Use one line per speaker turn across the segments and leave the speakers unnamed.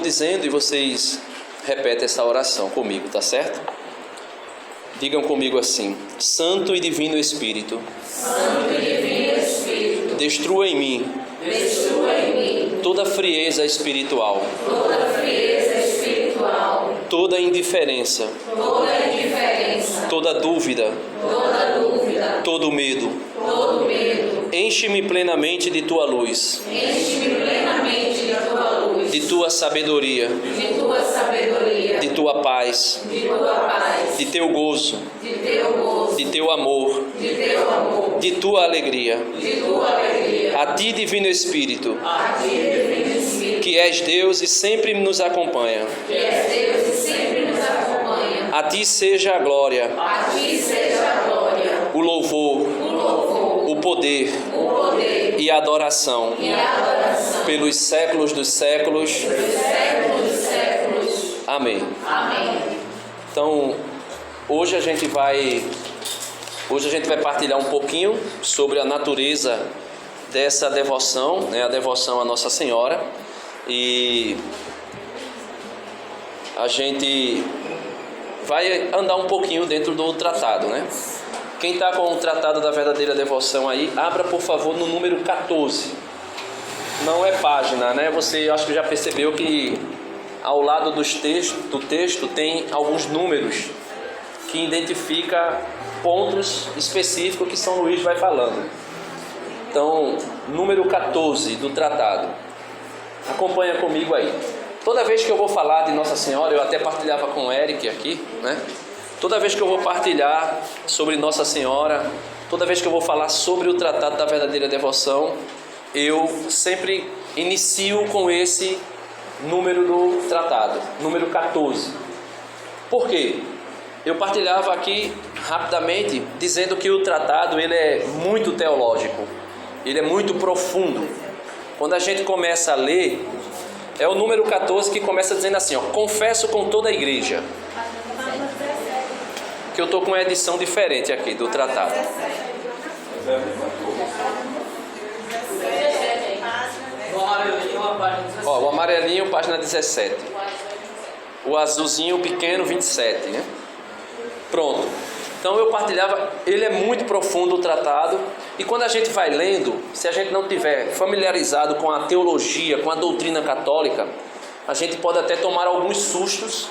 dizendo e vocês repetem essa oração comigo, tá certo? Digam comigo assim: Santo e Divino Espírito, destrua em mim toda frieza espiritual, toda indiferença, toda dúvida, todo medo. Enche-me plenamente de tua luz, de tua sabedoria, de tua paz, de teu gozo, de teu amor, de tua alegria. A ti, Divino Espírito, que és Deus e sempre nos acompanha. A ti seja a glória, o louvor, o poder e a adoração pelos séculos dos séculos. Amém. Então, hoje a gente vai partilhar um pouquinho sobre a natureza dessa devoção, né, a devoção à Nossa Senhora, e a gente vai andar um pouquinho dentro do tratado, né? Quem está com o Tratado da Verdadeira Devoção aí, abra por favor no número 14. Não é página, né? Você acho que já percebeu que ao lado do texto tem alguns números que identifica pontos específicos que São Luís vai falando. Então, número 14 do tratado. Acompanha comigo aí. Toda vez que eu vou falar de Nossa Senhora, eu até partilhava com o Eric aqui, né? Toda vez que eu vou partilhar sobre Nossa Senhora, toda vez que eu vou falar sobre o Tratado da Verdadeira Devoção, eu sempre inicio com esse número do tratado, número 14. Por quê? Eu partilhava aqui rapidamente dizendo que o tratado ele é muito teológico, ele é muito profundo. Quando a gente começa a ler, é o número 14 que começa dizendo assim, ó: confesso com toda a igreja. Que eu estou com uma edição diferente aqui do tratado. Ó, o amarelinho, página 17. O azulzinho pequeno, 27, né? Pronto. Então eu partilhava, ele é muito profundo o tratado, e quando a gente vai lendo, se a gente não tiver familiarizado com a teologia, com a doutrina católica, a gente pode até tomar alguns sustos,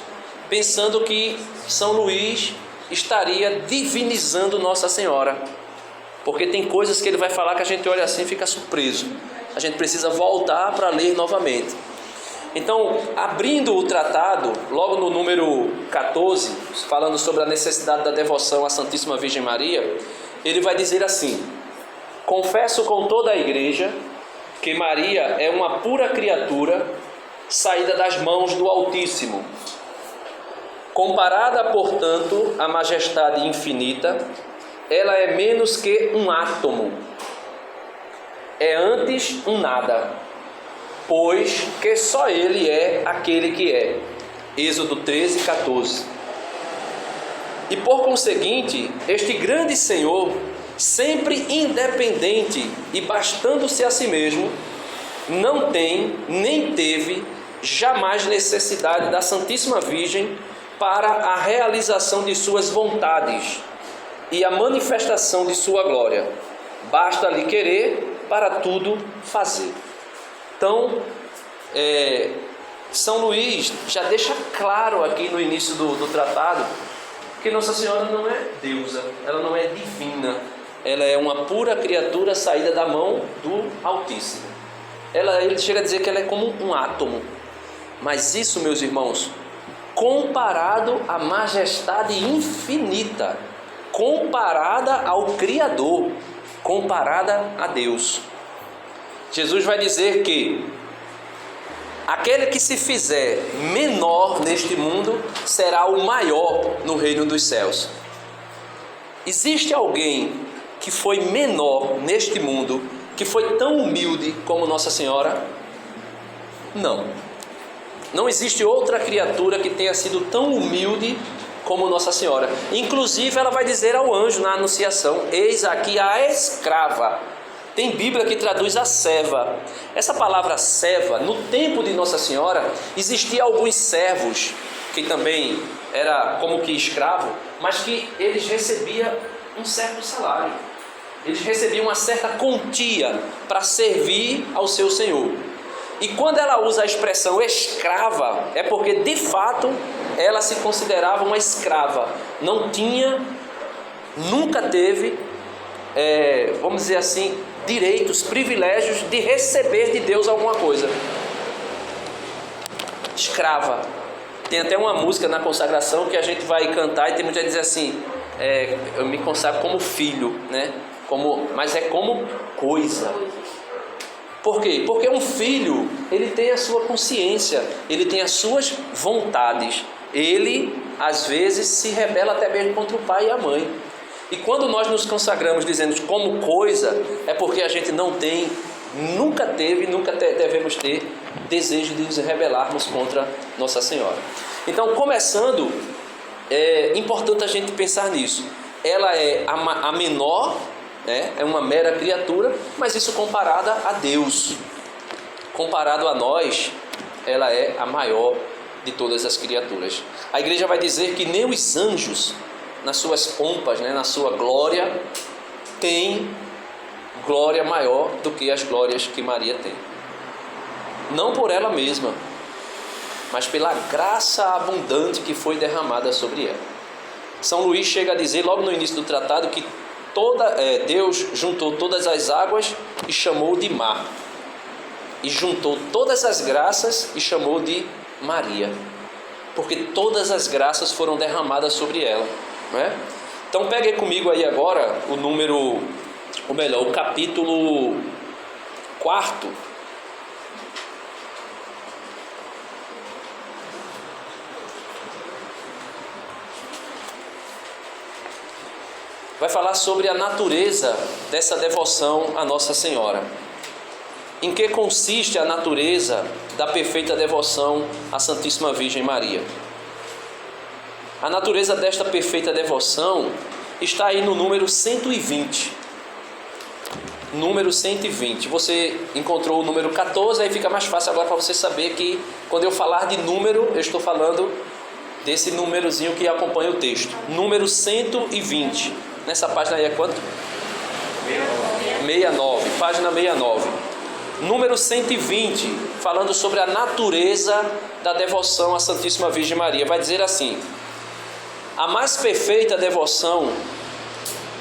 pensando que São Luís estaria divinizando Nossa Senhora, porque tem coisas que ele vai falar que a gente olha assim e fica surpreso. A gente precisa voltar para ler novamente. Então, abrindo o tratado, logo no número 14, falando sobre a necessidade da devoção à Santíssima Virgem Maria, ele vai dizer assim: confesso com toda a igreja que Maria é uma pura criatura saída das mãos do Altíssimo. Comparada, portanto, à majestade infinita, ela é menos que um átomo. É antes um nada, pois que só Ele é aquele que é. Êxodo 13, 14. E por conseguinte, este grande Senhor, sempre independente e bastando-se a si mesmo, não tem, nem teve, jamais necessidade da Santíssima Virgem para a realização de suas vontades e a manifestação de sua glória. Basta-lhe querer para tudo fazer. Então, São Luís já deixa claro aqui no início do tratado que Nossa Senhora não é deusa, ela não é divina, ela é uma pura criatura saída da mão do Altíssimo. Ele chega a dizer que ela é como um átomo, mas isso, meus irmãos, comparado à majestade infinita, comparada ao Criador, comparada a Deus. Jesus vai dizer que aquele que se fizer menor neste mundo será o maior no reino dos céus. Existe alguém que foi menor neste mundo, que foi tão humilde como Nossa Senhora? Não. Não existe outra criatura que tenha sido tão humilde como Nossa Senhora. Inclusive ela vai dizer ao anjo na Anunciação: eis aqui a escrava Tem Bíblia que traduz a serva. Essa palavra serva, no tempo de Nossa Senhora, existia alguns servos, que também era como que escravo, mas que eles recebiam um certo salário. Eles recebiam uma certa quantia para servir ao seu senhor. E quando ela usa a expressão escrava, é porque de fato ela se considerava uma escrava. Não tinha, nunca teve, vamos dizer assim, direitos, privilégios de receber de Deus alguma coisa. Escrava. Tem até uma música na consagração que a gente vai cantar e tem muita gente que diz assim, eu me consagro como filho, né? Mas é como coisa. Por quê? Porque um filho, ele tem a sua consciência, ele tem as suas vontades. Ele, às vezes, se rebela até mesmo contra o pai e a mãe. E quando nós nos consagramos dizendo como coisa, é porque a gente não tem, nunca teve, nunca devemos ter desejo de nos rebelarmos contra Nossa Senhora. Então, começando, é importante a gente pensar nisso. Ela é a menor, né? É uma mera criatura, mas isso comparada a Deus. Comparado a nós, ela é a maior de todas as criaturas. A igreja vai dizer que nem os anjos, nas suas pompas, né, na sua glória, tem glória maior do que as glórias que Maria tem. Não por ela mesma, mas pela graça abundante que foi derramada sobre ela. São Luís chega a dizer, logo no início do tratado, que Deus juntou todas as águas e chamou de mar. E juntou todas as graças e chamou de Maria. Porque todas as graças foram derramadas sobre ela. Não é? Então pegue comigo aí agora o capítulo 4. Vai falar sobre a natureza dessa devoção à Nossa Senhora. Em que consiste a natureza da perfeita devoção à Santíssima Virgem Maria? A natureza desta perfeita devoção está aí no número 120. Número 120. Você encontrou o número 14, aí fica mais fácil agora para você saber que quando eu falar de número, eu estou falando desse númerozinho que acompanha o texto. Número 120. Nessa página aí é quanto? 69. Página 69. Número 120, falando sobre a natureza da devoção à Santíssima Virgem Maria. Vai dizer assim: a mais perfeita devoção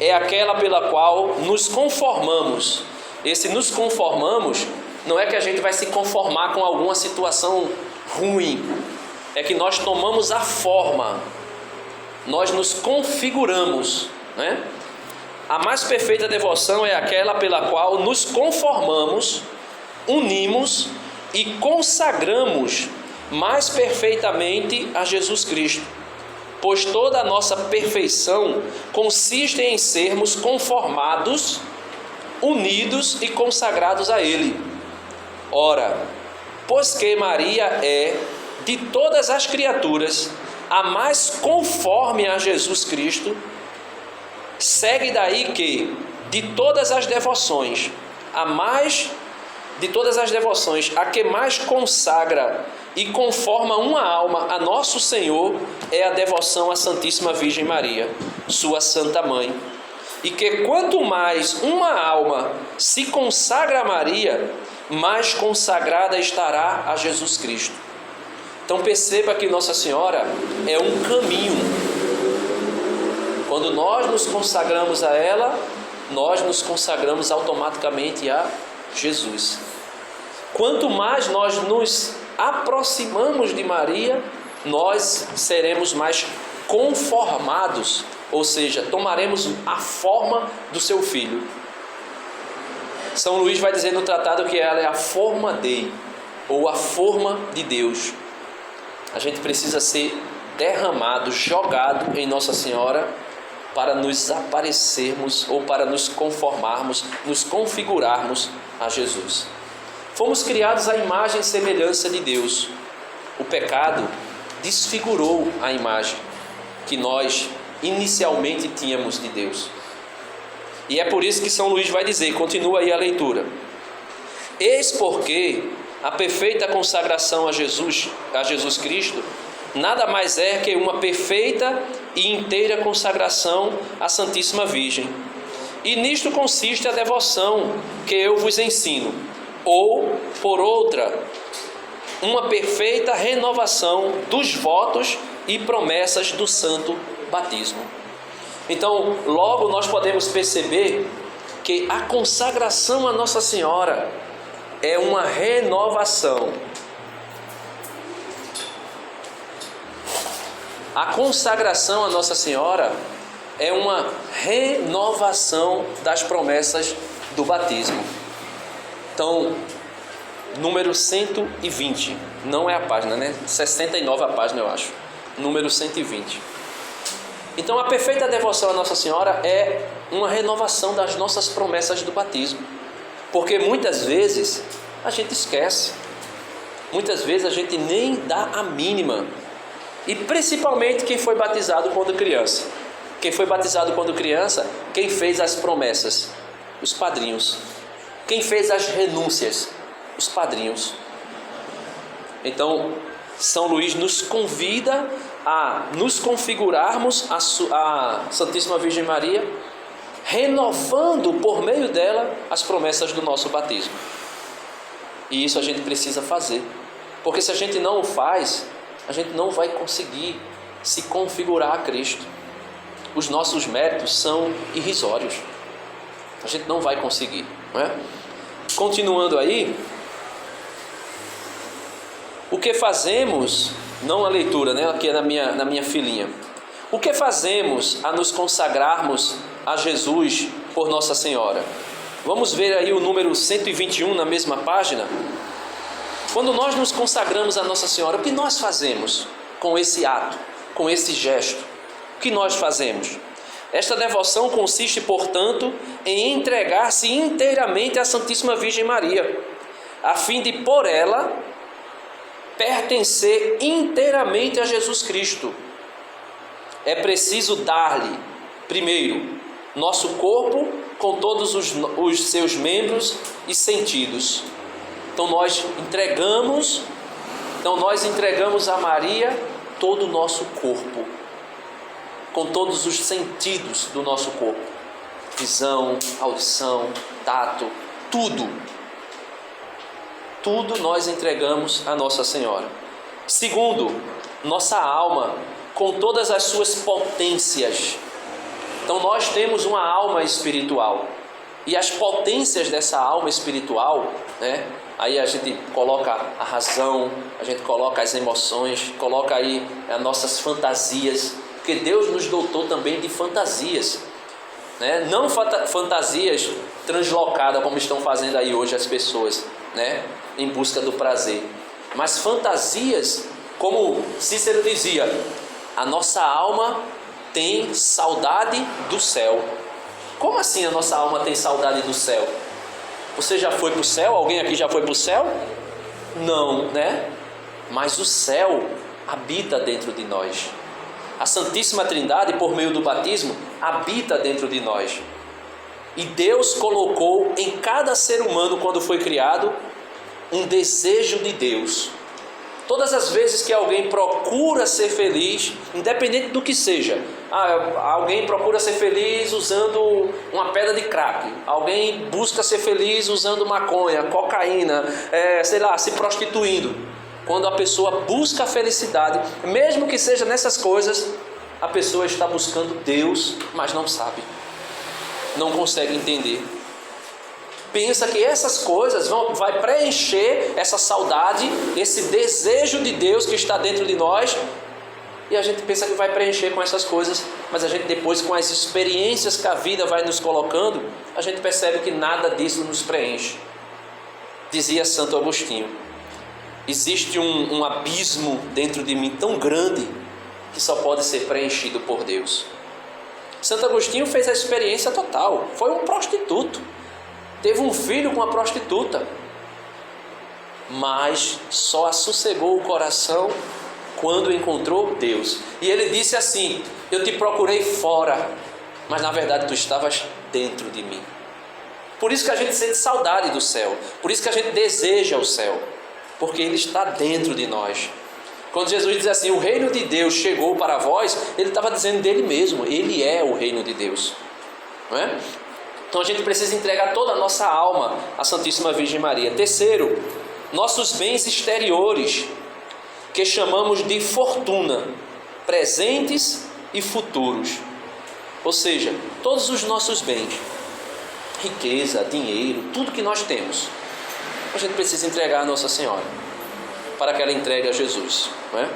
é aquela pela qual nos conformamos. Esse nos conformamos não é que a gente vai se conformar com alguma situação ruim. É que nós tomamos a forma. Nós nos configuramos, né? A mais perfeita devoção é aquela pela qual nos conformamos, unimos e consagramos mais perfeitamente a Jesus Cristo, pois toda a nossa perfeição consiste em sermos conformados, unidos e consagrados a Ele. Ora, pois que Maria é, de todas as criaturas, a mais conforme a Jesus Cristo, segue daí que, de todas as devoções, a que mais consagra e conforma uma alma a Nosso Senhor é a devoção à Santíssima Virgem Maria, sua Santa Mãe. E que quanto mais uma alma se consagra a Maria, mais consagrada estará a Jesus Cristo. Então perceba que Nossa Senhora é um caminho. Quando nós nos consagramos a ela, nós nos consagramos automaticamente a Jesus. Quanto mais nós nos aproximamos de Maria, nós seremos mais conformados, ou seja, tomaremos a forma do seu filho. São Luís vai dizer no tratado que ela é a forma Dei, ou a forma de Deus. A gente precisa ser derramado, jogado em Nossa Senhora para nos aparecermos ou para nos conformarmos, nos configurarmos a Jesus. Fomos criados à imagem e semelhança de Deus. O pecado desfigurou a imagem que nós inicialmente tínhamos de Deus. E é por isso que São Luís vai dizer, continua aí a leitura: eis porque a perfeita consagração a Jesus Cristo nada mais é que uma perfeita e inteira consagração à Santíssima Virgem. E nisto consiste a devoção que eu vos ensino, ou, por outra, uma perfeita renovação dos votos e promessas do santo batismo. Então, logo nós podemos perceber que a consagração a Nossa Senhora é uma renovação. A consagração a Nossa Senhora é uma renovação das promessas do batismo. Então, número 120, não é a página, né? 69 a página, eu acho. Número 120. Então, a perfeita devoção a Nossa Senhora é uma renovação das nossas promessas do batismo. Porque muitas vezes a gente esquece. Muitas vezes a gente nem dá a mínima. E principalmente quem foi batizado quando criança. Quem foi batizado quando criança, quem fez as promessas? Os padrinhos. Quem fez as renúncias? Os padrinhos. Então, São Luís nos convida a nos configurarmos a Santíssima Virgem Maria, renovando por meio dela as promessas do nosso batismo. E isso a gente precisa fazer, porque se a gente não o faz, a gente não vai conseguir se configurar a Cristo. Os nossos méritos são irrisórios, a gente não vai conseguir, não é? Continuando aí, o que fazemos, não a leitura, né? Aqui é na minha filinha. O que fazemos a nos consagrarmos a Jesus por Nossa Senhora? Vamos ver aí o número 121 na mesma página. Quando nós nos consagramos a Nossa Senhora, o que nós fazemos com esse ato, com esse gesto? O que nós fazemos? Esta devoção consiste, portanto, em entregar-se inteiramente à Santíssima Virgem Maria, a fim de, por ela, pertencer inteiramente a Jesus Cristo. É preciso dar-lhe, primeiro, nosso corpo com todos os seus membros e sentidos. Então nós entregamos a Maria todo o nosso corpo, com todos os sentidos do nosso corpo, visão, audição, tato, tudo nós entregamos a Nossa Senhora. Segundo, nossa alma, com todas as suas potências. Então nós temos uma alma espiritual, e as potências dessa alma espiritual, né? Aí a gente coloca a razão, a gente coloca as emoções, coloca aí as nossas fantasias, porque Deus nos dotou também de fantasias, né? Não fantasias translocadas como estão fazendo aí hoje as pessoas, né? Em busca do prazer, mas fantasias, como Cícero dizia, a nossa alma tem saudade do céu. Como assim a nossa alma tem saudade do céu? Você já foi para o céu? Alguém aqui já foi para o céu? Não, né? Mas o céu habita dentro de nós. A Santíssima Trindade, por meio do batismo, habita dentro de nós. E Deus colocou em cada ser humano, quando foi criado, um desejo de Deus. Todas as vezes que alguém procura ser feliz, independente do que seja, alguém procura ser feliz usando uma pedra de crack, alguém busca ser feliz usando maconha, cocaína, se prostituindo. Quando a pessoa busca a felicidade, mesmo que seja nessas coisas, a pessoa está buscando Deus, mas não sabe, não consegue entender. Pensa que essas coisas vai preencher essa saudade, esse desejo de Deus que está dentro de nós, e a gente pensa que vai preencher com essas coisas, mas a gente depois, com as experiências que a vida vai nos colocando, a gente percebe que nada disso nos preenche. Dizia Santo Agostinho: existe um abismo dentro de mim tão grande que só pode ser preenchido por Deus. Santo Agostinho fez a experiência total, foi um prostituto. Teve um filho com uma prostituta, mas só assossegou o coração quando encontrou Deus. E ele disse assim: eu te procurei fora, mas na verdade tu estavas dentro de mim. Por isso que a gente sente saudade do céu, por isso que a gente deseja o céu, porque ele está dentro de nós. Quando Jesus diz assim, o reino de Deus chegou para vós, ele estava dizendo dele mesmo, ele é o reino de Deus, não é? Então a gente precisa entregar toda a nossa alma à Santíssima Virgem Maria. Terceiro, nossos bens exteriores, que chamamos de fortuna, presentes e futuros. Ou seja, todos os nossos bens, riqueza, dinheiro, tudo que nós temos, a gente precisa entregar a Nossa Senhora, para que ela entregue a Jesus, não é?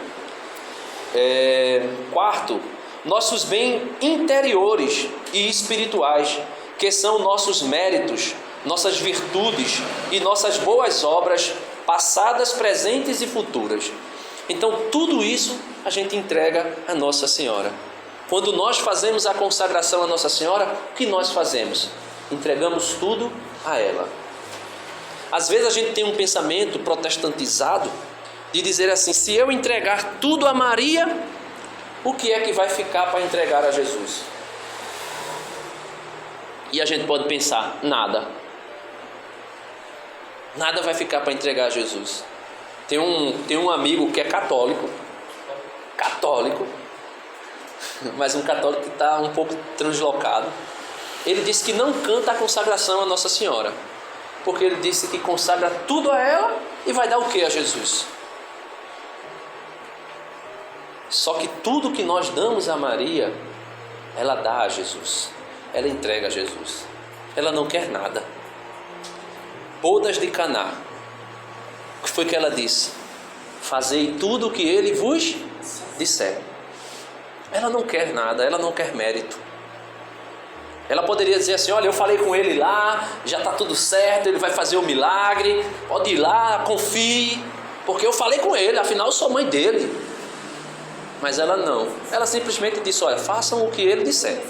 Quarto, nossos bens interiores e espirituais, que são nossos méritos, nossas virtudes e nossas boas obras, passadas, presentes e futuras. Então tudo isso a gente entrega a Nossa Senhora. Quando nós fazemos a consagração a Nossa Senhora, o que nós fazemos? Entregamos tudo a ela. Às vezes a gente tem um pensamento protestantizado de dizer assim, se eu entregar tudo a Maria, o que é que vai ficar para entregar a Jesus? E a gente pode pensar, nada. Nada vai ficar para entregar a Jesus. Tem um amigo que é católico, mas um católico que está um pouco translocado. Ele disse que não canta a consagração a Nossa Senhora, porque ele disse que consagra tudo a ela e vai dar o que a Jesus? Só que tudo que nós damos a Maria, ela dá a Jesus, ela entrega a Jesus, ela não quer nada. Bodas de Caná, o que foi que ela disse? Fazei tudo o que ele vos disser. Ela não quer nada, ela não quer mérito. Ela poderia dizer assim, olha, eu falei com ele lá, já está tudo certo, ele vai fazer o milagre, pode ir lá, confie, porque eu falei com ele, afinal eu sou mãe dele. Mas ela não, ela simplesmente disse, olha, façam o que ele disser.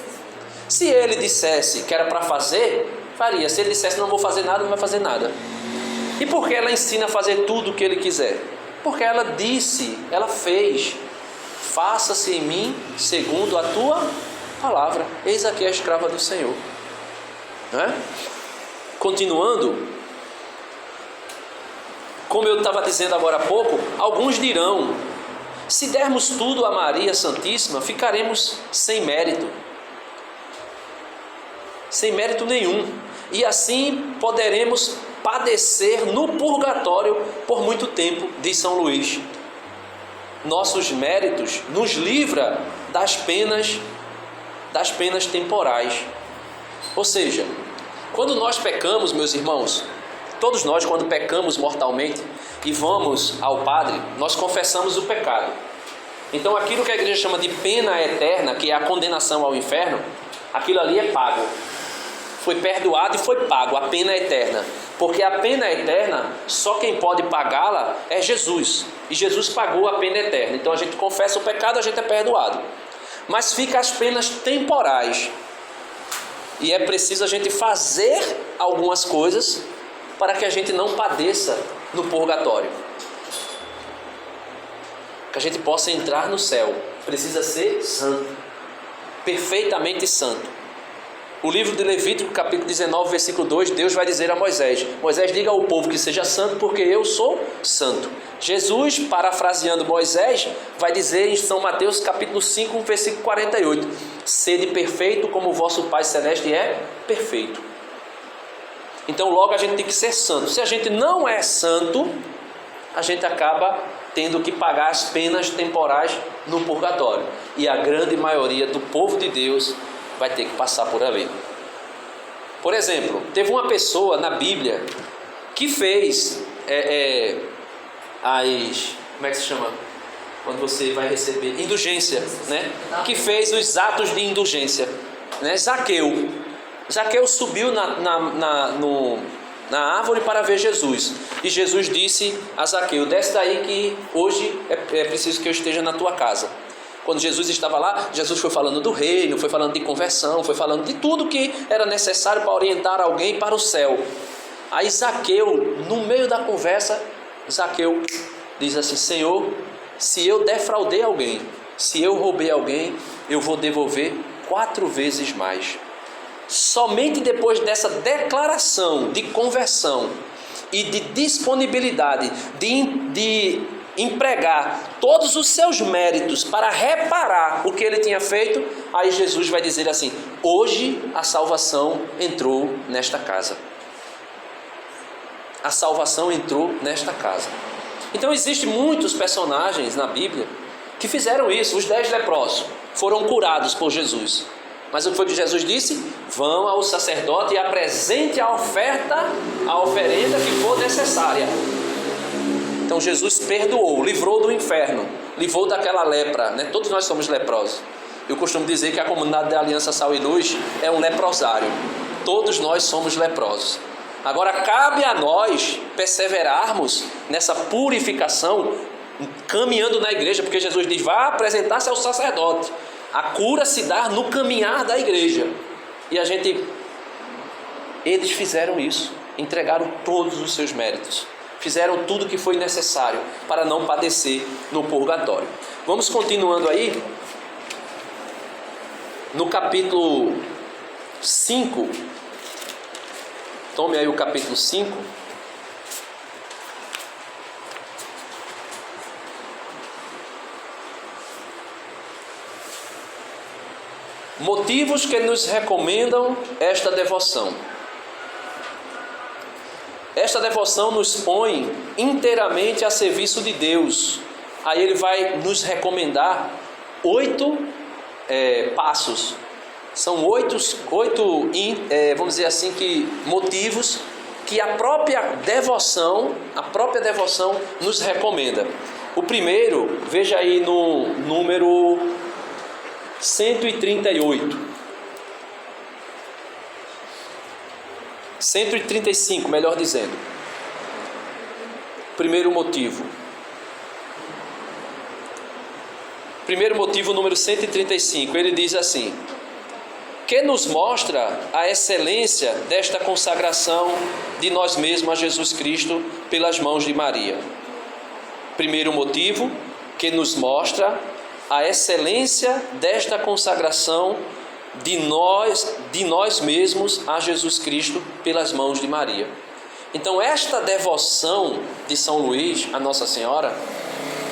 Se ele dissesse que era para fazer, faria. Se ele dissesse não vou fazer nada, não vai fazer nada. E por que ela ensina a fazer tudo o que ele quiser? Porque ela disse, ela fez, faça-se em mim segundo a tua palavra. Eis aqui a escrava do Senhor. Não é? Continuando, como eu estava dizendo agora há pouco, alguns dirão, se dermos tudo a Maria Santíssima, ficaremos sem mérito. Sem mérito nenhum. E assim poderemos padecer no purgatório por muito tempo, diz São Luís. Nossos méritos nos livra das penas temporais. Ou seja, quando nós pecamos, meus irmãos, todos nós quando pecamos mortalmente e vamos ao Padre, nós confessamos o pecado. Então aquilo que a igreja chama de pena eterna, que é a condenação ao inferno, aquilo ali é pago. Foi perdoado e foi pago, a pena eterna. Porque a pena eterna, só quem pode pagá-la é Jesus. E Jesus pagou a pena eterna. Então a gente confessa o pecado, a gente é perdoado. Mas fica as penas temporais. E é preciso a gente fazer algumas coisas para que a gente não padeça no purgatório. Que a gente possa entrar no céu. Precisa ser santo. Perfeitamente santo. O livro de Levítico, capítulo 19, versículo 2, Deus vai dizer a Moisés, Moisés, diga ao povo que seja santo, porque eu sou santo. Jesus, parafraseando Moisés, vai dizer em São Mateus, capítulo 5, versículo 48, sede perfeito como o vosso Pai Celeste é perfeito. Então logo a gente tem que ser santo. Se a gente não é santo, a gente acaba tendo que pagar as penas temporais no purgatório. E a grande maioria do povo de Deus vai ter que passar por ali. Por exemplo, teve uma pessoa na Bíblia que fez como é que se chama? Quando você vai receber indulgência, né? Que fez os atos de indulgência, né? Zaqueu subiu na árvore para ver Jesus. E Jesus disse a Zaqueu, desce daí que hoje é preciso que eu esteja na tua casa. Quando Jesus estava lá, Jesus foi falando do reino, foi falando de conversão, foi falando de tudo que era necessário para orientar alguém para o céu. Aí Zaqueu, no meio da conversa, Zaqueu diz assim, Senhor, se eu defraudei alguém, se eu roubei alguém, eu vou devolver 4 vezes mais. somente depois dessa declaração de conversão e de disponibilidade de empregar todos os seus méritos para reparar o que ele tinha feito, aí Jesus vai dizer assim: hoje a salvação entrou nesta casa. A salvação entrou nesta casa. Então existem muitos personagens na Bíblia que fizeram isso. Os 10 leprosos foram curados por Jesus. Mas o que foi que Jesus disse? Vão ao sacerdote e apresente a oferenda que for necessária. Então Jesus perdoou, livrou do inferno, livrou daquela lepra, né? Todos nós somos leprosos. Eu costumo dizer que a comunidade da Aliança Sal e Luz é um leprosário. Todos nós somos leprosos. Agora cabe a nós perseverarmos nessa purificação, caminhando na igreja, porque Jesus diz: vá apresentar-se ao sacerdote. A cura se dá no caminhar da igreja. E eles fizeram isso, entregaram todos os seus méritos, fizeram tudo o que foi necessário para não padecer no purgatório. Vamos continuando aí, no capítulo 5, tome aí o capítulo 5. Motivos que nos recomendam esta devoção. Esta devoção nos põe inteiramente a serviço de Deus. Aí ele vai nos recomendar 8 passos. São 8, vamos dizer assim, que motivos que a própria devoção nos recomenda. O primeiro, veja aí no número 135, melhor dizendo. Primeiro motivo, número 135, ele diz assim: que nos mostra a excelência desta consagração de nós mesmos a Jesus Cristo pelas mãos de Maria. Primeiro motivo, que nos mostra a excelência desta consagração de nós mesmos a Jesus Cristo pelas mãos de Maria. Então esta devoção de São Luís a Nossa Senhora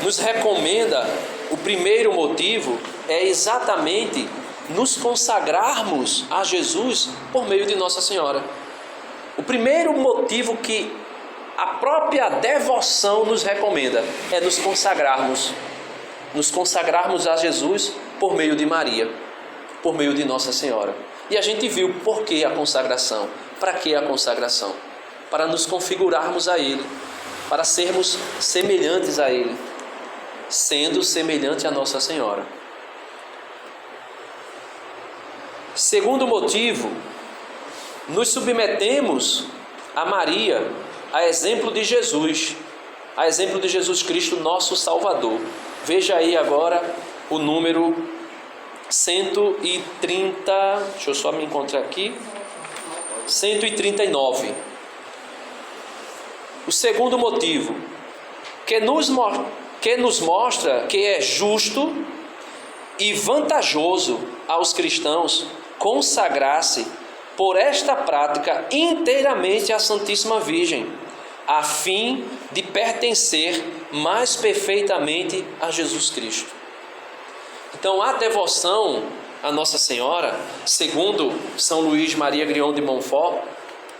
nos recomenda, o primeiro motivo é exatamente nos consagrarmos a Jesus por meio de Nossa Senhora. O primeiro motivo que a própria devoção nos recomenda é nos consagrarmos a Jesus por meio de Maria, por meio de Nossa Senhora. E a gente viu por que a consagração. Para que a consagração? Para nos configurarmos a Ele, para sermos semelhantes a Ele, sendo semelhante a Nossa Senhora. Segundo motivo, nos submetemos a Maria, a exemplo de Jesus Cristo, nosso Salvador. Veja aí agora o número 130, deixa eu só me encontrar aqui, 139. O segundo motivo, que nos mostra que é justo e vantajoso aos cristãos consagrar-se por esta prática inteiramente à Santíssima Virgem, a fim de pertencer mais perfeitamente a Jesus Cristo. Então a devoção a Nossa Senhora, segundo São Luís Maria Grignon de Montfort,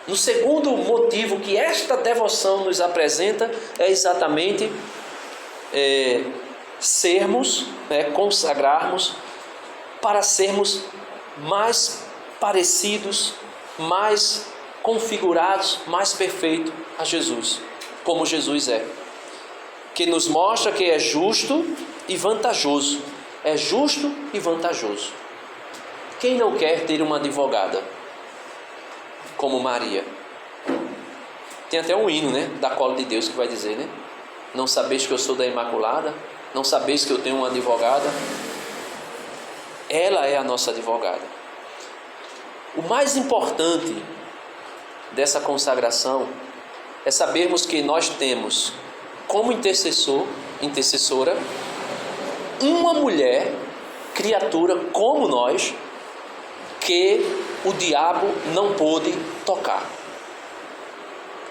no segundo motivo que esta devoção nos apresenta é exatamente consagrarmos para sermos mais parecidos, mais configurados, mais perfeitos a Jesus, como Jesus é. Que nos mostra que é justo e vantajoso. É justo e vantajoso. Quem não quer ter uma advogada como Maria? Tem até um hino, né, da Cola de Deus que vai dizer, né? Não sabeis que eu sou da Imaculada? Não sabeis que eu tenho uma advogada? Ela é a nossa advogada. O mais importante dessa consagração é sabermos que nós temos como intercessora, uma mulher, criatura como nós, que o diabo não pôde tocar.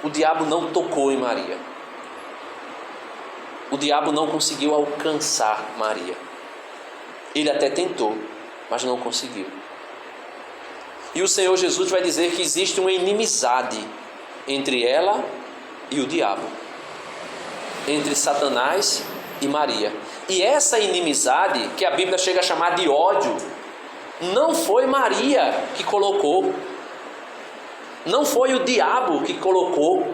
O diabo não tocou em Maria. O diabo não conseguiu alcançar Maria. Ele até tentou, mas não conseguiu. E o Senhor Jesus vai dizer que existe uma inimizade entre ela e o diabo, entre Satanás e Maria. E essa inimizade, que a Bíblia chega a chamar de ódio, não foi Maria que colocou, não foi o diabo que colocou,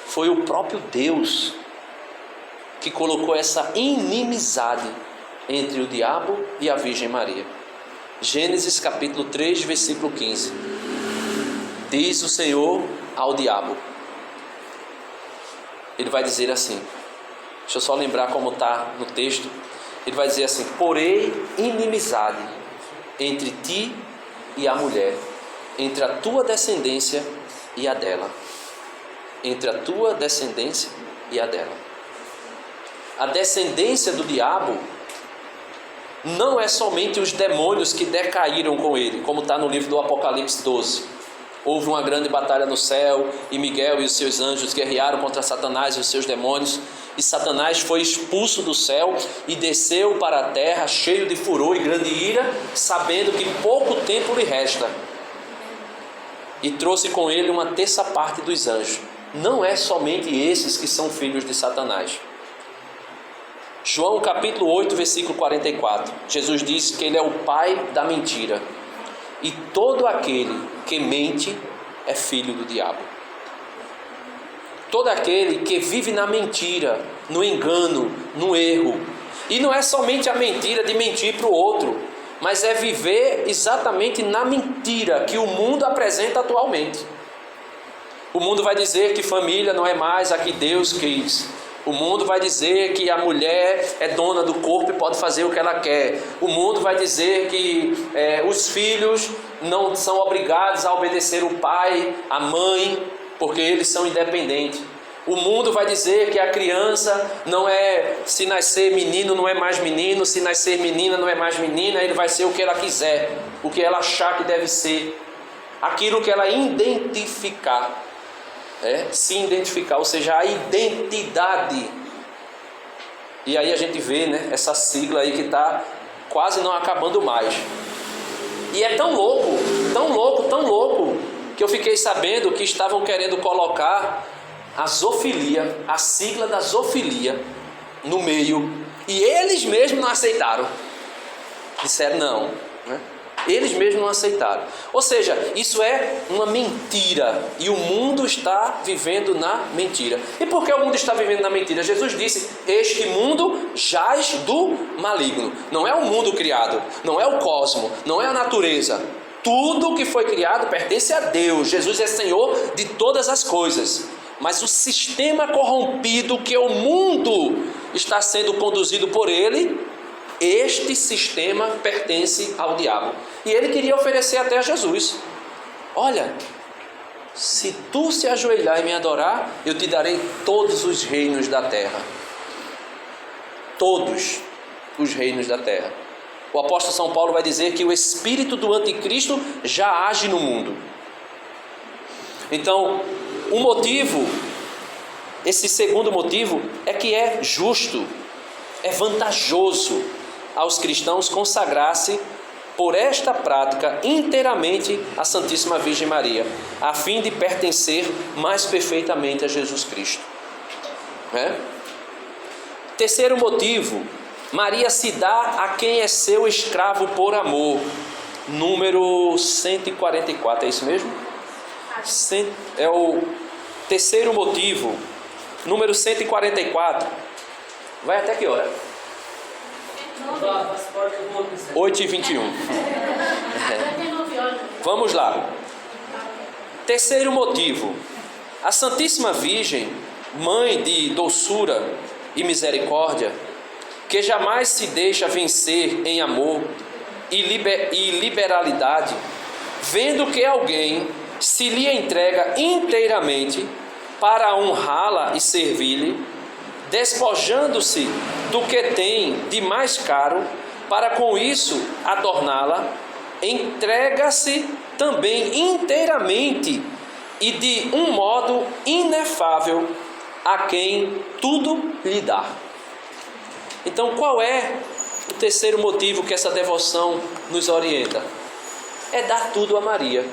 foi o próprio Deus que colocou essa inimizade entre o diabo e a Virgem Maria. Gênesis capítulo 3, versículo 15. Diz o Senhor ao diabo, ele vai dizer assim, deixa eu só lembrar como está no texto, ele vai dizer assim: porém inimizade entre ti e a mulher, entre a tua descendência e a dela. Entre a tua descendência e a dela. A descendência do diabo não é somente os demônios que decaíram com ele, como está no livro do Apocalipse 12. Houve uma grande batalha no céu, e Miguel e os seus anjos guerrearam contra Satanás e os seus demônios, e Satanás foi expulso do céu e desceu para a terra cheio de furor e grande ira, sabendo que pouco tempo lhe resta, e trouxe com ele uma terça parte dos anjos. Não é somente esses que são filhos de Satanás. João capítulo 8, versículo 44, Jesus diz que ele é o pai da mentira, e todo aquele que mente é filho do diabo. Todo aquele que vive na mentira, no engano, no erro. E não é somente a mentira de mentir para o outro, mas é viver exatamente na mentira que o mundo apresenta atualmente. O mundo vai dizer que família não é mais a que Deus quis. O mundo vai dizer que a mulher é dona do corpo e pode fazer o que ela quer. O mundo vai dizer que os filhos não são obrigados a obedecer o pai, a mãe, porque eles são independentes. O mundo vai dizer que a criança não é, se nascer menino não é mais menino, se nascer menina não é mais menina, ele vai ser o que ela quiser, o que ela achar que deve ser, aquilo que ela identificar. Se identificar, ou seja, a identidade. E aí a gente vê, essa sigla aí que está quase não acabando mais. E é tão louco, tão louco, tão louco, que eu fiquei sabendo que estavam querendo colocar a zoofilia, a sigla da zoofilia, no meio. E eles mesmos não aceitaram. Disseram não, Eles mesmos não aceitaram. Ou seja, isso é uma mentira. E o mundo está vivendo na mentira. E por que o mundo está vivendo na mentira? Jesus disse: este mundo jaz do maligno. Não é o mundo criado, não é o cosmo, não é a natureza. Tudo que foi criado pertence a Deus. Jesus é Senhor de todas as coisas. Mas o sistema corrompido que o mundo está sendo conduzido por ele, este sistema pertence ao diabo. E ele queria oferecer até a Jesus: olha, se tu se ajoelhar e me adorar, eu te darei todos os reinos da terra. Todos os reinos da terra. O apóstolo São Paulo vai dizer que o espírito do anticristo já age no mundo. Então, um motivo, esse segundo motivo, é que é justo, é vantajoso aos cristãos consagrar-se por esta prática inteiramente à Santíssima Virgem Maria, a fim de pertencer mais perfeitamente a Jesus Cristo. Terceiro motivo: Maria se dá a quem é seu escravo por amor. Número 144, é isso mesmo? É o terceiro motivo. Número 144. Vai até que hora? 8h21. Vamos lá. Terceiro motivo: a Santíssima Virgem, mãe de doçura e misericórdia, que jamais se deixa vencer em amor e liberalidade, vendo que alguém se lhe entrega inteiramente para honrá-la e servir-lhe, despojando-se do que tem de mais caro, para com isso adorná-la, entrega-se também inteiramente e de um modo inefável a quem tudo lhe dá. Então, qual é o terceiro motivo que essa devoção nos orienta? É dar tudo a Maria.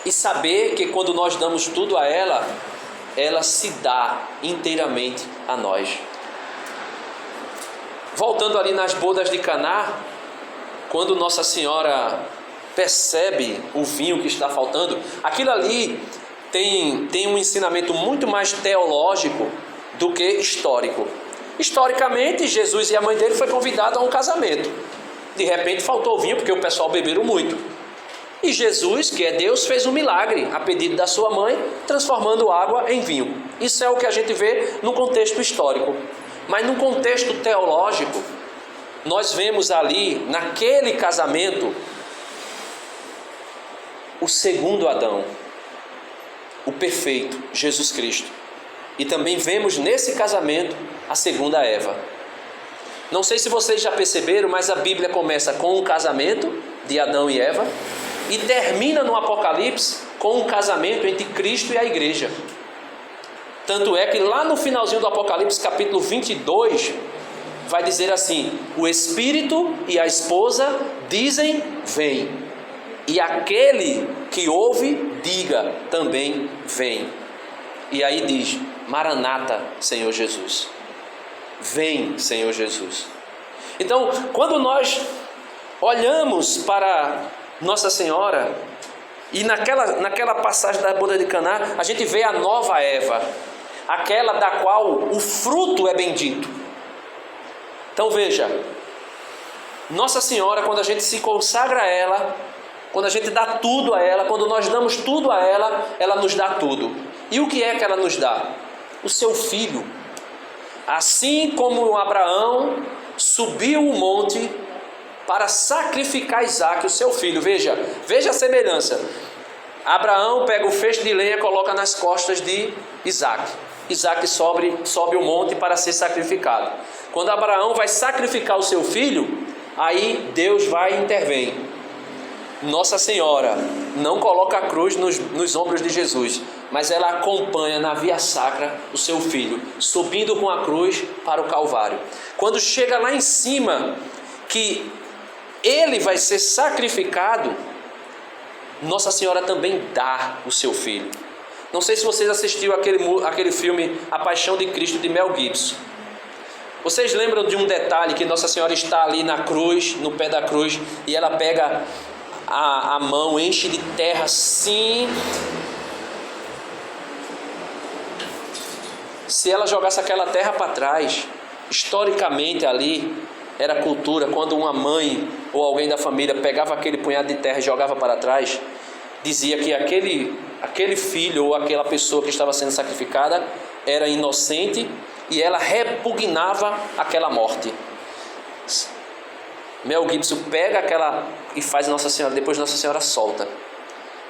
E saber que quando nós damos tudo a ela, ela se dá inteiramente a nós. Voltando ali nas bodas de Caná, quando Nossa Senhora percebe o vinho que está faltando, aquilo ali tem um ensinamento muito mais teológico do que histórico. Historicamente, Jesus e a mãe dele foram convidados a um casamento. De repente faltou vinho porque o pessoal beberam muito. E Jesus, que é Deus, fez um milagre a pedido da sua mãe, transformando água em vinho. Isso é o que a gente vê no contexto histórico. Mas no contexto teológico, nós vemos ali, naquele casamento, o segundo Adão, o perfeito, Jesus Cristo. E também vemos nesse casamento a segunda Eva. Não sei se vocês já perceberam, mas a Bíblia começa com um casamento de Adão e Eva e termina no Apocalipse com um casamento entre Cristo e a igreja. Tanto é que lá no finalzinho do Apocalipse, capítulo 22, vai dizer assim: o Espírito e a esposa dizem, vem. E aquele que ouve, diga, também vem. E aí diz, Maranata, Senhor Jesus. Vem, Senhor Jesus. Então, quando nós olhamos para Nossa Senhora, e naquela passagem da boda de Caná, a gente vê a nova Eva, aquela da qual o fruto é bendito. Então veja, Nossa Senhora, quando a gente se consagra a ela, quando a gente dá tudo a ela, quando nós damos tudo a ela, ela nos dá tudo. E o que é que ela nos dá? O seu filho. Assim como Abraão subiu o monte para sacrificar Isaque, o seu filho. Veja a semelhança. Abraão pega o feixe de lenha e coloca nas costas de Isaque. Isaque sobe o monte para ser sacrificado. Quando Abraão vai sacrificar o seu filho, aí Deus vai e intervém. Nossa Senhora não coloca a cruz nos ombros de Jesus, mas ela acompanha na via sacra o seu filho, subindo com a cruz para o Calvário. Quando chega lá em cima, que ele vai ser sacrificado, Nossa Senhora também dá o seu filho. Não sei se vocês assistiram aquele filme A Paixão de Cristo, de Mel Gibson. Vocês lembram de um detalhe que Nossa Senhora está ali na cruz, no pé da cruz, e ela pega a mão, enche de terra assim. Se ela jogasse aquela terra para trás, historicamente ali era cultura, quando uma mãe ou alguém da família pegava aquele punhado de terra e jogava para trás, dizia que aquele filho ou aquela pessoa que estava sendo sacrificada era inocente e ela repugnava aquela morte. Mel Gibson pega aquela e faz Nossa Senhora, depois Nossa Senhora solta,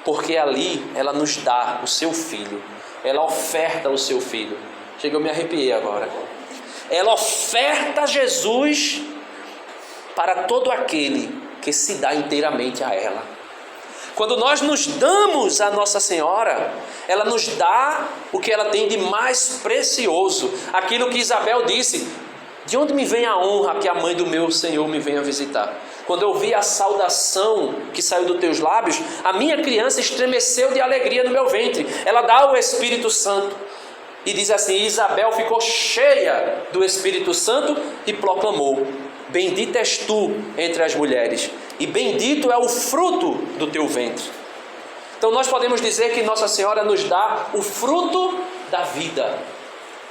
porque ali ela nos dá o seu filho, ela oferta o seu filho. Chega, eu me arrepiei agora. Ela oferta Jesus para todo aquele que se dá inteiramente a ela. Quando nós nos damos a Nossa Senhora, ela nos dá o que ela tem de mais precioso. Aquilo que Isabel disse: de onde me vem a honra que a mãe do meu Senhor me venha visitar? Quando eu ouvi a saudação que saiu dos teus lábios, a minha criança estremeceu de alegria no meu ventre. Ela dá o Espírito Santo. E diz assim: Isabel ficou cheia do Espírito Santo e proclamou: bendita és tu entre as mulheres, e bendito é o fruto do teu ventre. Então nós podemos dizer que Nossa Senhora nos dá o fruto da vida.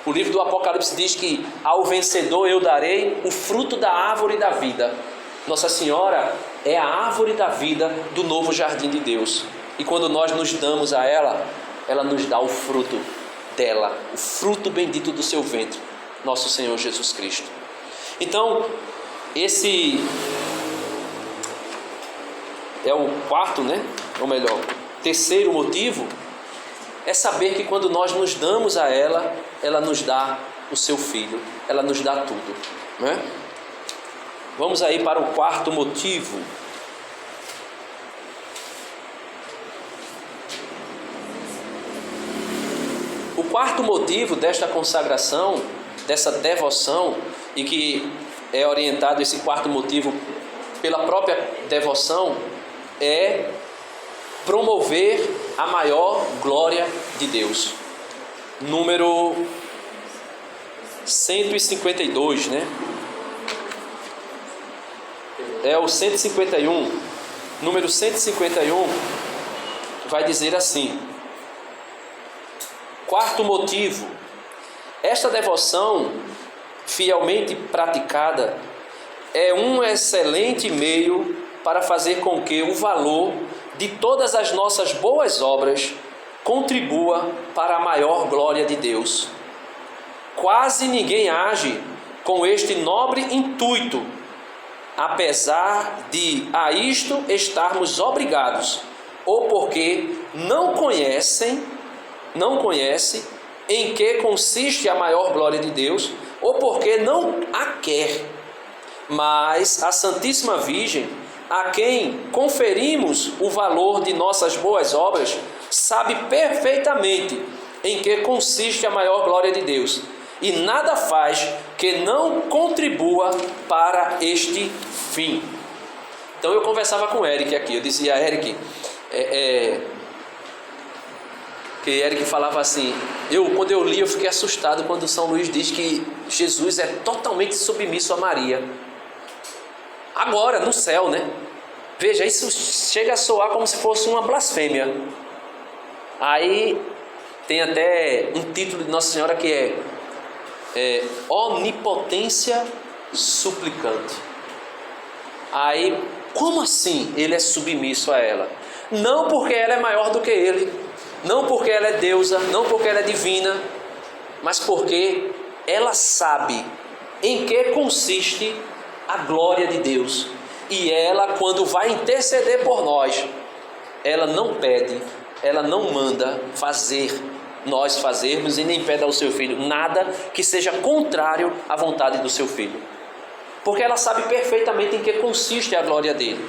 O livro do Apocalipse diz que ao vencedor eu darei o fruto da árvore da vida. Nossa Senhora é a árvore da vida do novo jardim de Deus. E quando nós nos damos a ela, ela nos dá o fruto dela, o fruto bendito do seu ventre, nosso Senhor Jesus Cristo. Então, esse é o quarto, ou melhor, terceiro motivo, é saber que quando nós nos damos a ela, ela nos dá o seu filho, ela nos dá tudo, Vamos aí para o quarto motivo. quarto motivo desta consagração, dessa devoção, e que é orientado esse quarto motivo pela própria devoção, é promover a maior glória de Deus. Número 152, né? É o 151. Número 151 vai dizer assim: quarto motivo, esta devoção fielmente praticada é um excelente meio para fazer com que o valor de todas as nossas boas obras contribua para a maior glória de Deus. Quase ninguém age com este nobre intuito, apesar de a isto estarmos obrigados, ou porque não conhece em que consiste a maior glória de Deus, ou porque não a quer. Mas a Santíssima Virgem, a quem conferimos o valor de nossas boas obras, sabe perfeitamente em que consiste a maior glória de Deus, e nada faz que não contribua para este fim. Então eu conversava com o Eric aqui, eu dizia a Eric, que Eric falava assim, quando eu li eu fiquei assustado quando São Luís diz que Jesus é totalmente submisso a Maria. Agora, no céu, né? Veja, isso chega a soar como se fosse uma blasfêmia. Aí tem até um título de Nossa Senhora que é onipotência suplicante. Aí, como assim ele é submisso a ela? Não porque ela é maior do que ele, não porque ela é deusa, não porque ela é divina, mas porque ela sabe em que consiste a glória de Deus. E ela, quando vai interceder por nós, ela não pede, ela não manda nós fazermos e nem pede ao seu filho nada que seja contrário à vontade do seu filho. Porque ela sabe perfeitamente em que consiste a glória dele.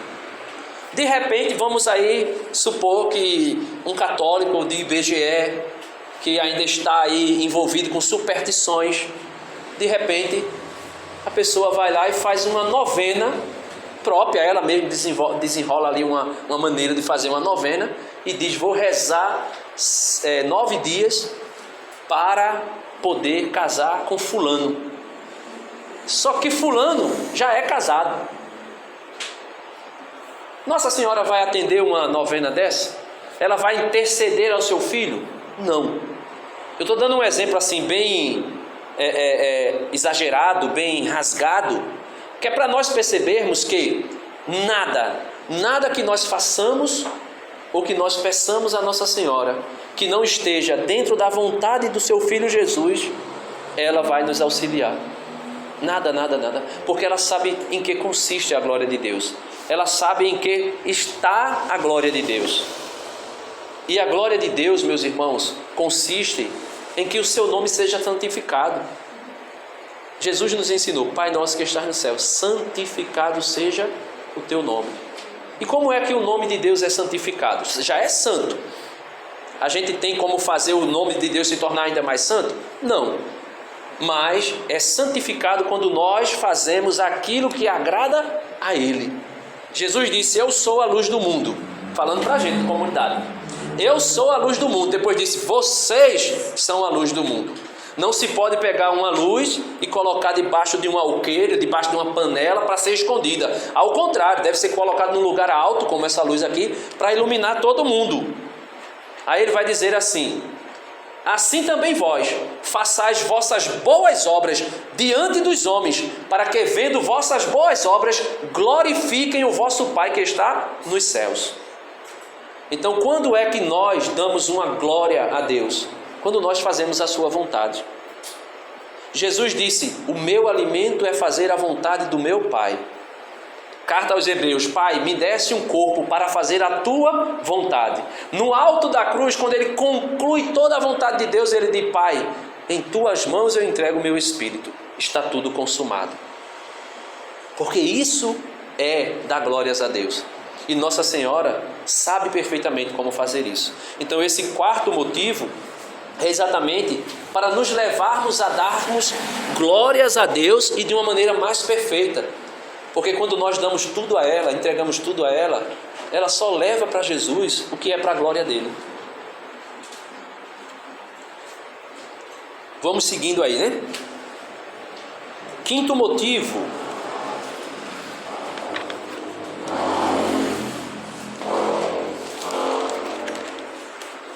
De repente, vamos aí supor que um católico de IBGE, que ainda está aí envolvido com superstições, de repente, a pessoa vai lá e faz uma novena própria, ela mesmo desenrola ali uma maneira de fazer uma novena e diz, vou rezar 9 dias para poder casar com fulano. Só que fulano já é casado. Nossa Senhora vai atender uma novena dessa? Ela vai interceder ao seu filho? Não. Eu estou dando um exemplo assim bem exagerado, bem rasgado, que é para nós percebermos que nada que nós façamos ou que nós peçamos a Nossa Senhora que não esteja dentro da vontade do seu Filho Jesus, ela vai nos auxiliar. Nada, porque ela sabe em que consiste a glória de Deus. Ela sabe em que está a glória de Deus. E a glória de Deus, meus irmãos, consiste em que o seu nome seja santificado. Jesus nos ensinou, Pai nosso que estás no céu, santificado seja o teu nome. E como é que o nome de Deus é santificado? Já é santo. A gente tem como fazer o nome de Deus se tornar ainda mais santo? Não. Mas é santificado quando nós fazemos aquilo que agrada a Ele. Jesus disse, eu sou a luz do mundo. Falando para a gente, comunidade. Eu sou a luz do mundo. Depois disse, vocês são a luz do mundo. Não se pode pegar uma luz e colocar debaixo de um alqueire, debaixo de uma panela para ser escondida. Ao contrário, deve ser colocado num lugar alto, como essa luz aqui, para iluminar todo mundo. Aí ele vai dizer assim, assim também vós, façais vossas boas obras diante dos homens, para que vendo vossas boas obras, glorifiquem o vosso Pai que está nos céus. Então, quando é que nós damos uma glória a Deus? Quando nós fazemos a sua vontade. Jesus disse, o meu alimento é fazer a vontade do meu Pai. Carta aos Hebreus, Pai, me desse um corpo para fazer a tua vontade. No alto da cruz, quando ele conclui toda a vontade de Deus, ele diz, Pai, em tuas mãos eu entrego o meu espírito. Está tudo consumado. Porque isso é dar glórias a Deus. E Nossa Senhora sabe perfeitamente como fazer isso. Então esse quarto motivo é exatamente para nos levarmos a darmos glórias a Deus e de uma maneira mais perfeita. Porque quando nós damos tudo a ela, entregamos tudo a ela, ela só leva para Jesus o que é para a glória dele. Vamos seguindo aí, né? Quinto motivo.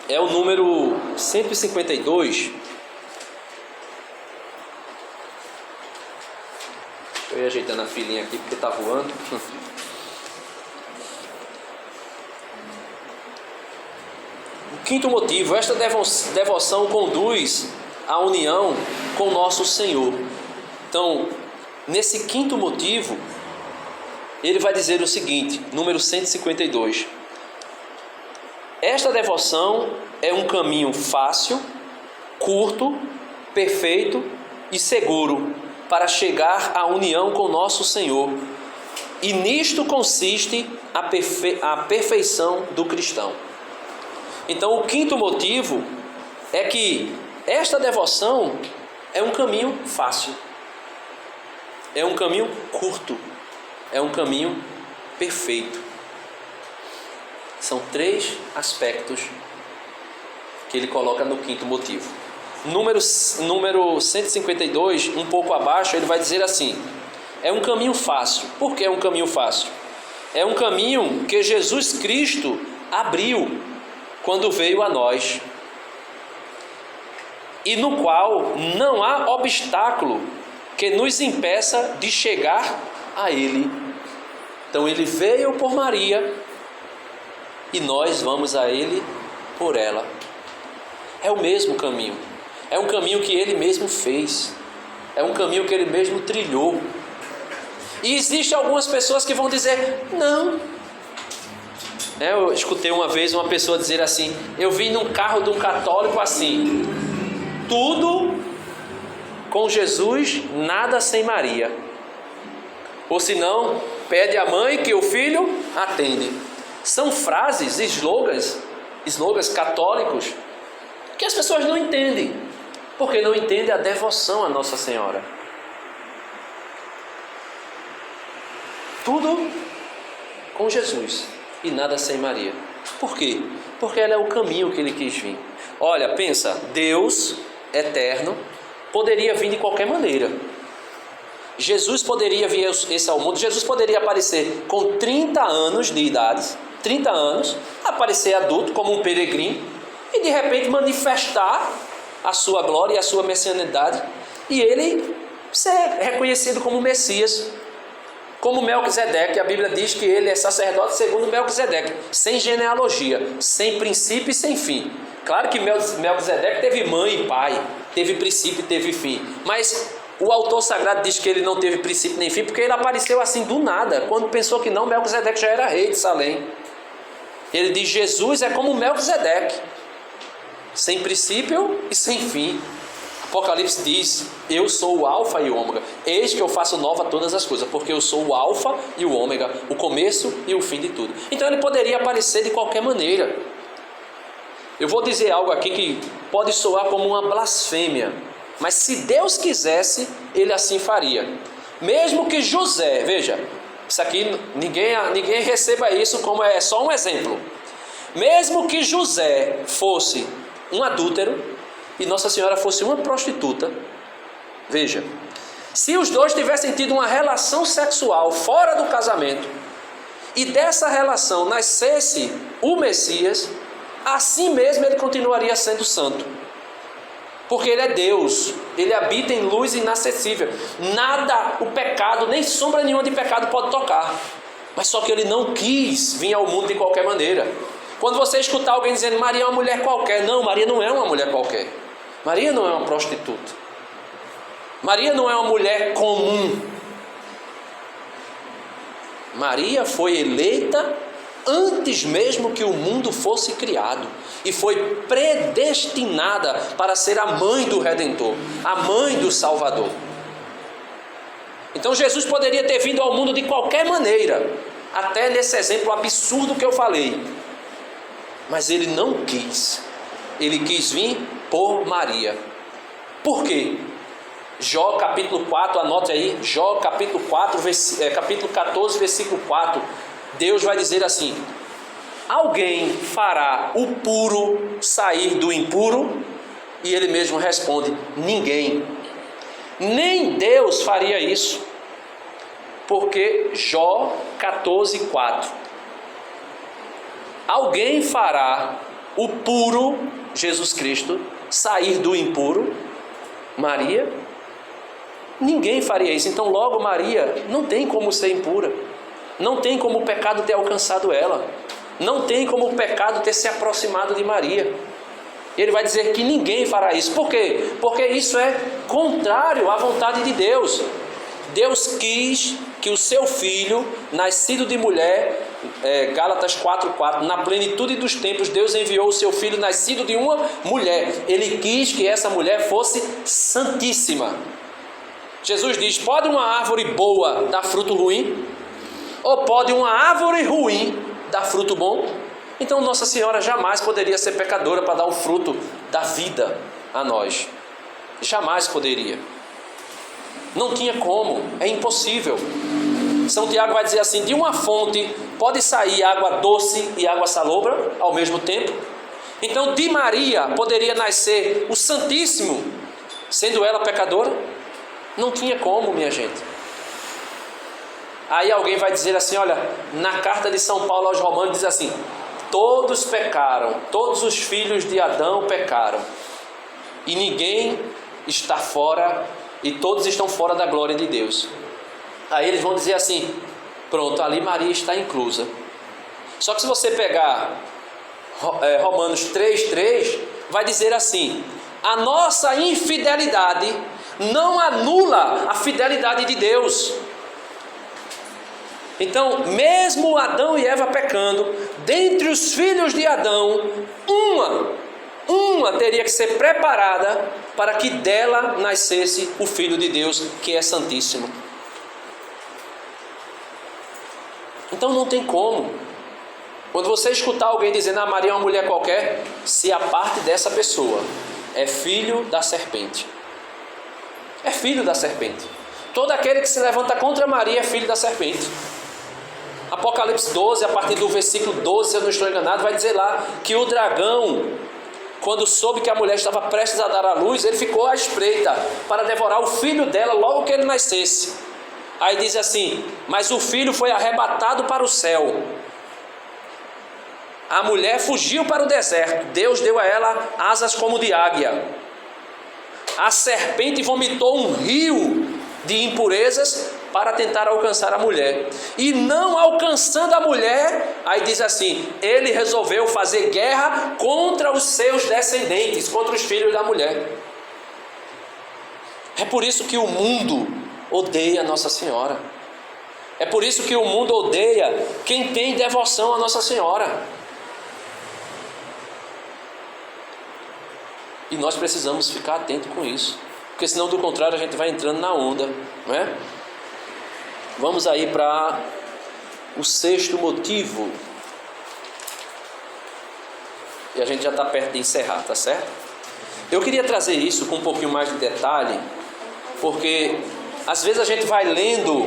É o número 152. Eu ia ajeitando a filinha aqui porque está voando. O quinto motivo, esta devoção conduz à união com nosso Senhor. Então, nesse quinto motivo, ele vai dizer o seguinte, número 152. Esta devoção é um caminho fácil, curto, perfeito e seguro para chegar à união com nosso Senhor. E nisto consiste a perfeição do cristão. Então, o quinto motivo é que esta devoção é um caminho fácil, é um caminho curto, é um caminho perfeito. São 3 aspectos que ele coloca no quinto motivo. Número 152, um pouco abaixo, ele vai dizer assim: é um caminho fácil. Por que é um caminho fácil? É um caminho que Jesus Cristo abriu quando veio a nós, e no qual não há obstáculo que nos impeça de chegar a Ele. Então ele veio por Maria e nós vamos a Ele por ela. É o mesmo caminho. É um caminho que Ele mesmo fez. É um caminho que Ele mesmo trilhou. E existem algumas pessoas que vão dizer: não. Eu escutei uma vez uma pessoa dizer assim: eu vim num carro de um católico assim, tudo com Jesus, nada sem Maria. Ou se não, pede à mãe que o filho atende. São frases, slogans católicos que as pessoas não entendem, porque não entendem a devoção à Nossa Senhora. Tudo com Jesus e nada sem Maria. Por quê? Porque ela é o caminho que Ele quis vir. Olha, pensa, Deus eterno poderia vir de qualquer maneira. Jesus poderia vir esse ao mundo. Jesus poderia aparecer com 30 anos de idade, 30 anos, aparecer adulto como um peregrino e de repente manifestar a sua glória e a sua messianidade, e ele ser reconhecido como Messias, como Melquisedeque. A Bíblia diz que ele é sacerdote segundo Melquisedeque, sem genealogia, sem princípio e sem fim. Claro que Melquisedeque teve mãe e pai, teve princípio e teve fim, mas o autor sagrado diz que ele não teve princípio nem fim porque ele apareceu assim do nada. Quando pensou que não, Melquisedeque já era rei de Salém. Ele diz: Jesus é como Melquisedeque, sem princípio e sem fim. Apocalipse diz: eu sou o alfa e o ômega, eis que eu faço nova todas as coisas, porque eu sou o alfa e o ômega, o começo e o fim de tudo. Então ele poderia aparecer de qualquer maneira. Eu vou dizer algo aqui que pode soar como uma blasfêmia, mas se Deus quisesse, Ele assim faria. Mesmo que José, veja, isso aqui ninguém receba isso como é só um exemplo. Mesmo que José fosse um adúltero e Nossa Senhora fosse uma prostituta, veja, se os dois tivessem tido uma relação sexual fora do casamento e dessa relação nascesse o Messias, assim mesmo ele continuaria sendo santo, porque ele é Deus, ele habita em luz inacessível. Nada, o pecado, nem sombra nenhuma de pecado pode tocar. Mas só que ele não quis vir ao mundo de qualquer maneira. Quando você escutar alguém dizendo Maria é uma mulher qualquer, não, Maria não é uma mulher qualquer. Maria não é uma prostituta. Maria não é uma mulher comum. Maria foi eleita antes mesmo que o mundo fosse criado, e foi predestinada para ser a mãe do Redentor, a mãe do Salvador. Então Jesus poderia ter vindo ao mundo de qualquer maneira, até nesse exemplo absurdo que eu falei, mas ele não quis. Ele quis vir por Maria. Por quê? Jó capítulo 4, anote aí, Jó capítulo 4, capítulo 14, versículo 4, Deus vai dizer assim: alguém fará o puro sair do impuro? E ele mesmo responde: ninguém. Nem Deus faria isso. Porque Jó 14, 4. Alguém fará o puro, Jesus Cristo, sair do impuro? Maria? Ninguém faria isso. Então logo Maria não tem como ser impura. Não tem como o pecado ter alcançado ela. Não tem como o pecado ter se aproximado de Maria. Ele vai dizer que ninguém fará isso. Por quê? Porque isso é contrário à vontade de Deus. Deus quis que o seu filho, nascido de mulher, Gálatas 4:4, na plenitude dos tempos, Deus enviou o seu filho nascido de uma mulher. Ele quis que essa mulher fosse santíssima. Jesus diz: pode uma árvore boa dar fruto ruim? Ou pode uma árvore ruim dar fruto bom? Então Nossa Senhora jamais poderia ser pecadora para dar o fruto da vida a nós. Jamais poderia. Não tinha como, é impossível. São Tiago vai dizer assim: de uma fonte pode sair água doce e água salobra ao mesmo tempo. Então de Maria poderia nascer o Santíssimo, sendo ela pecadora? Não tinha como, minha gente. Aí alguém vai dizer assim: olha, na carta de São Paulo aos Romanos diz assim: todos pecaram, todos os filhos de Adão pecaram, e ninguém está fora, e todos estão fora da glória de Deus. Aí eles vão dizer assim: pronto, ali Maria está inclusa. Só que se você pegar Romanos 3:3, vai dizer assim: a nossa infidelidade não anula a fidelidade de Deus. Então, mesmo Adão e Eva pecando, dentre os filhos de Adão, uma teria que ser preparada para que dela nascesse o Filho de Deus, que é santíssimo. Então não tem como. Quando você escutar alguém dizendo: ah, Maria é uma mulher qualquer, se a parte dessa pessoa é filho da serpente. É filho da serpente. Todo aquele que se levanta contra Maria é filho da serpente. Apocalipse 12, a partir do versículo 12, se eu não estou enganado, vai dizer lá que o dragão, quando soube que a mulher estava prestes a dar à luz, ele ficou à espreita para devorar o filho dela logo que ele nascesse. Aí diz assim: mas o filho foi arrebatado para o céu. A mulher fugiu para o deserto. Deus deu a ela asas como de águia. A serpente vomitou um rio de impurezas para tentar alcançar a mulher. E não alcançando a mulher, aí diz assim: ele resolveu fazer guerra contra os seus descendentes, contra os filhos da mulher. É por isso que o mundo odeia Nossa Senhora. É por isso que o mundo odeia quem tem devoção a Nossa Senhora. E nós precisamos ficar atentos com isso, porque senão do contrário a gente vai entrando na onda, não é? Vamos aí para o sexto motivo. E a gente já está perto de encerrar, tá certo? Eu queria trazer isso com um pouquinho mais de detalhe, porque às vezes a gente vai lendo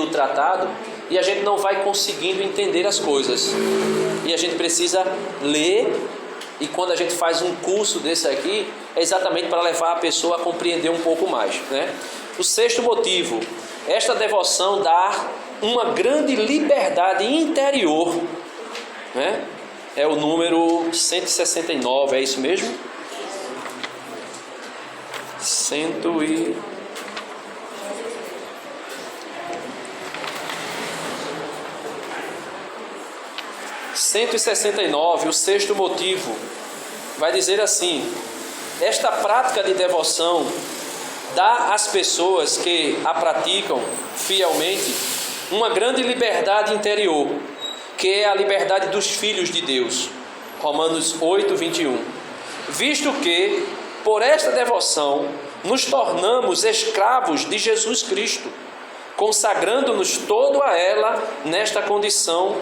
o tratado e a gente não vai conseguindo entender as coisas. E a gente precisa ler, e quando a gente faz um curso desse aqui, é exatamente para levar a pessoa a compreender um pouco mais, né? O sexto motivo: esta devoção dá uma grande liberdade interior, né? É o número 169, é isso mesmo? 169, o sexto motivo, vai dizer assim: esta prática de devoção dá às pessoas que a praticam fielmente uma grande liberdade interior, que é a liberdade dos filhos de Deus. Romanos 8:21. Visto que, por esta devoção, nos tornamos escravos de Jesus Cristo, consagrando-nos todo a ela nesta condição.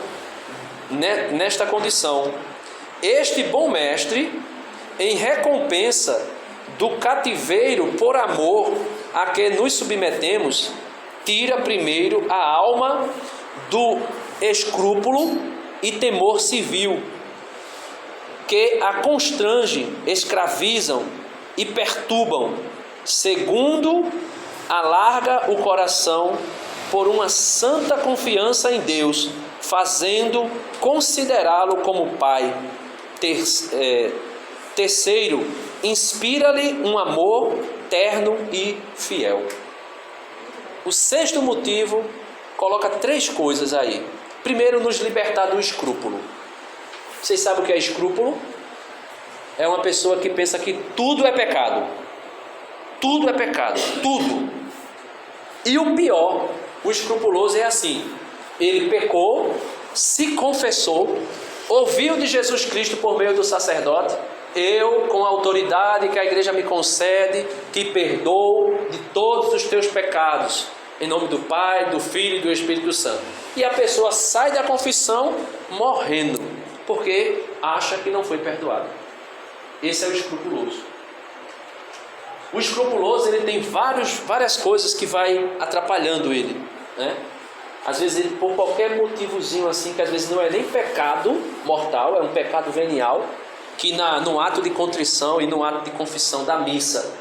Este bom mestre em recompensa do cativeiro por amor a que nos submetemos, tira primeiro a alma do escrúpulo e temor civil, que a constrangem, escravizam e perturbam, segundo alarga o coração por uma santa confiança em Deus, fazendo considerá-lo como Pai. Terceiro, inspira-lhe um amor terno e fiel. O sexto motivo coloca 3 coisas aí. Primeiro, nos libertar do escrúpulo. Vocês sabem o que é escrúpulo? É uma pessoa que pensa que tudo é pecado. Tudo é pecado, tudo. E o pior, o escrupuloso é assim: ele pecou, se confessou, ouviu de Jesus Cristo por meio do sacerdote: eu, com a autoridade que a igreja me concede, te perdoo de todos os teus pecados, em nome do Pai, do Filho e do Espírito Santo. E a pessoa sai da confissão morrendo, porque acha que não foi perdoado. Esse é o escrupuloso. O escrupuloso, ele tem várias coisas que vai atrapalhando ele, né? Às vezes ele, por qualquer motivozinho assim, que às vezes não é nem pecado mortal, é um pecado venial, que no ato de contrição e no ato de confissão da missa,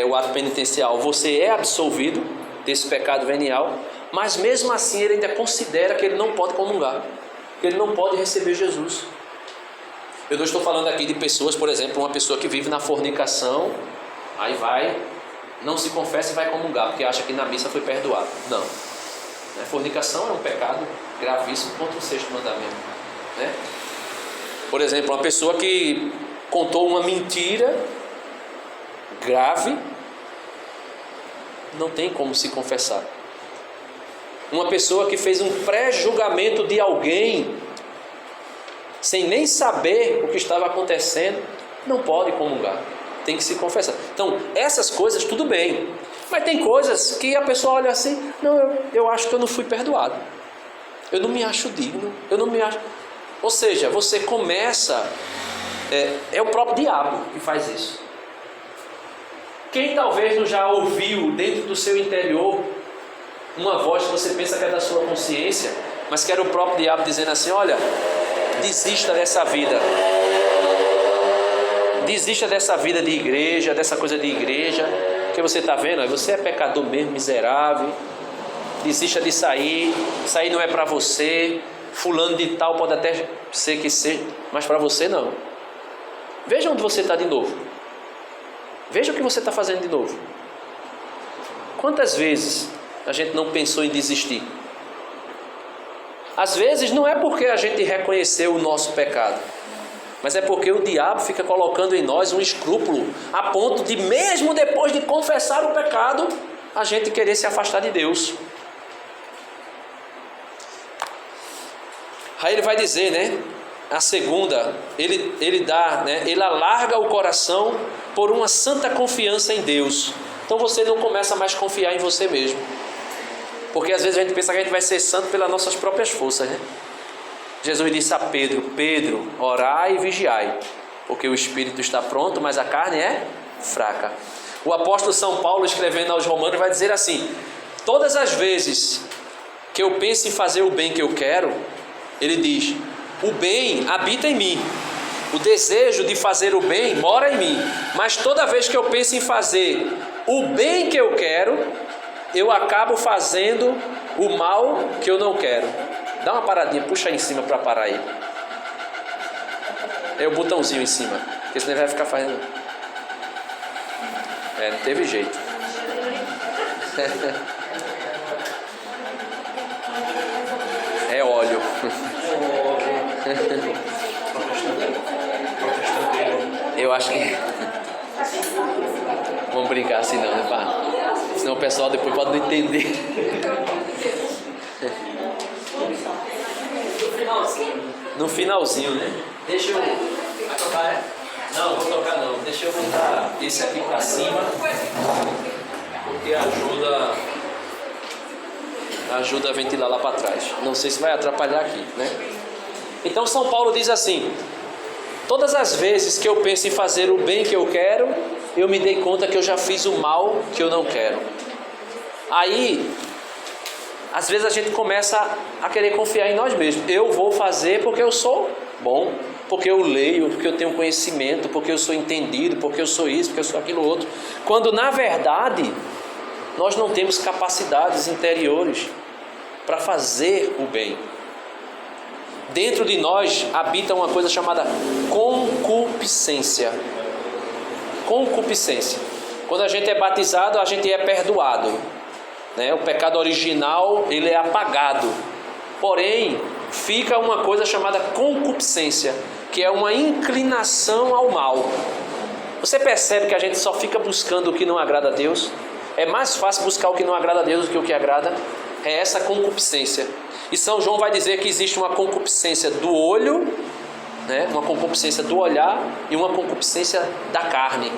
o ato penitencial, você é absolvido desse pecado venial, mas mesmo assim ele ainda considera que ele não pode comungar, que ele não pode receber Jesus. Eu não estou falando aqui de pessoas, por exemplo, uma pessoa que vive na fornicação, aí não se confessa e vai comungar, porque acha que na missa foi perdoado. Não. Fornicação é um pecado gravíssimo contra o 6º mandamento, né? Por exemplo, uma pessoa que contou uma mentira grave, não tem como se confessar. Uma pessoa que fez um pré-julgamento de alguém, sem nem saber o que estava acontecendo, não pode comungar, tem que se confessar. Então, essas coisas tudo bem, mas tem coisas que a pessoa olha assim: não, eu acho que eu não fui perdoado, eu não me acho digno, eu não me acho... Ou seja, você começa, é o próprio diabo que faz isso. Quem talvez não já ouviu dentro do seu interior uma voz que você pensa que é da sua consciência, mas que era o próprio diabo dizendo assim: olha, desista dessa vida, desista dessa vida de igreja, dessa coisa de igreja, que você está vendo, você é pecador mesmo, miserável, desista de sair não é para você, fulano de tal pode até ser que seja, mas para você não. Veja onde você está de novo, veja o que você está fazendo de novo. Quantas vezes a gente não pensou em desistir? Às vezes não é porque a gente reconheceu o nosso pecado, mas é porque o diabo fica colocando em nós um escrúpulo, a ponto de, mesmo depois de confessar o pecado, a gente querer se afastar de Deus. Aí ele vai dizer, né? A segunda, ele dá, né? Ele alarga o coração por uma santa confiança em Deus. Então você não começa mais a confiar em você mesmo, porque às vezes a gente pensa que a gente vai ser santo pelas nossas próprias forças, né? Jesus disse a Pedro: Pedro, orai e vigiai, porque o espírito está pronto, mas a carne é fraca. O apóstolo São Paulo, escrevendo aos Romanos, vai dizer assim: todas as vezes que eu penso em fazer o bem que eu quero, ele diz, o bem habita em mim, o desejo de fazer o bem mora em mim, mas toda vez que eu penso em fazer o bem que eu quero, eu acabo fazendo o mal que eu não quero. Dá uma paradinha, puxa aí em cima para parar aí. É o botãozinho em cima, porque senão ele vai ficar fazendo. Não teve jeito. É óleo. Eu acho que vamos brincar assim não, né, pá? Senão o pessoal depois pode não entender. No finalzinho, né? Deixa eu... Vai tocar, Não, vou tocar não. Deixa eu botar esse aqui pra cima, porque ajuda a ventilar lá para trás. Não sei se vai atrapalhar aqui, né? Então São Paulo diz assim: Todas as vezes que eu penso em fazer o bem que eu quero, eu me dei conta que eu já fiz o mal que eu não quero. Aí, às vezes a gente começa a querer confiar em nós mesmos. Eu vou fazer porque eu sou bom, porque eu leio, porque eu tenho conhecimento, porque eu sou entendido, porque eu sou isso, porque eu sou aquilo outro. Quando na verdade nós não temos capacidades interiores para fazer o bem. Dentro de nós habita uma coisa chamada concupiscência. Concupiscência. Quando a gente é batizado, a gente é perdoado, né? O pecado original, ele é apagado. Porém, fica uma coisa chamada concupiscência, que é uma inclinação ao mal. Você percebe que a gente só fica buscando o que não agrada a Deus? É mais fácil buscar o que não agrada a Deus do que o que agrada. É essa concupiscência. E São João vai dizer que existe uma concupiscência do olho, né? Uma concupiscência do olhar e uma concupiscência da carne.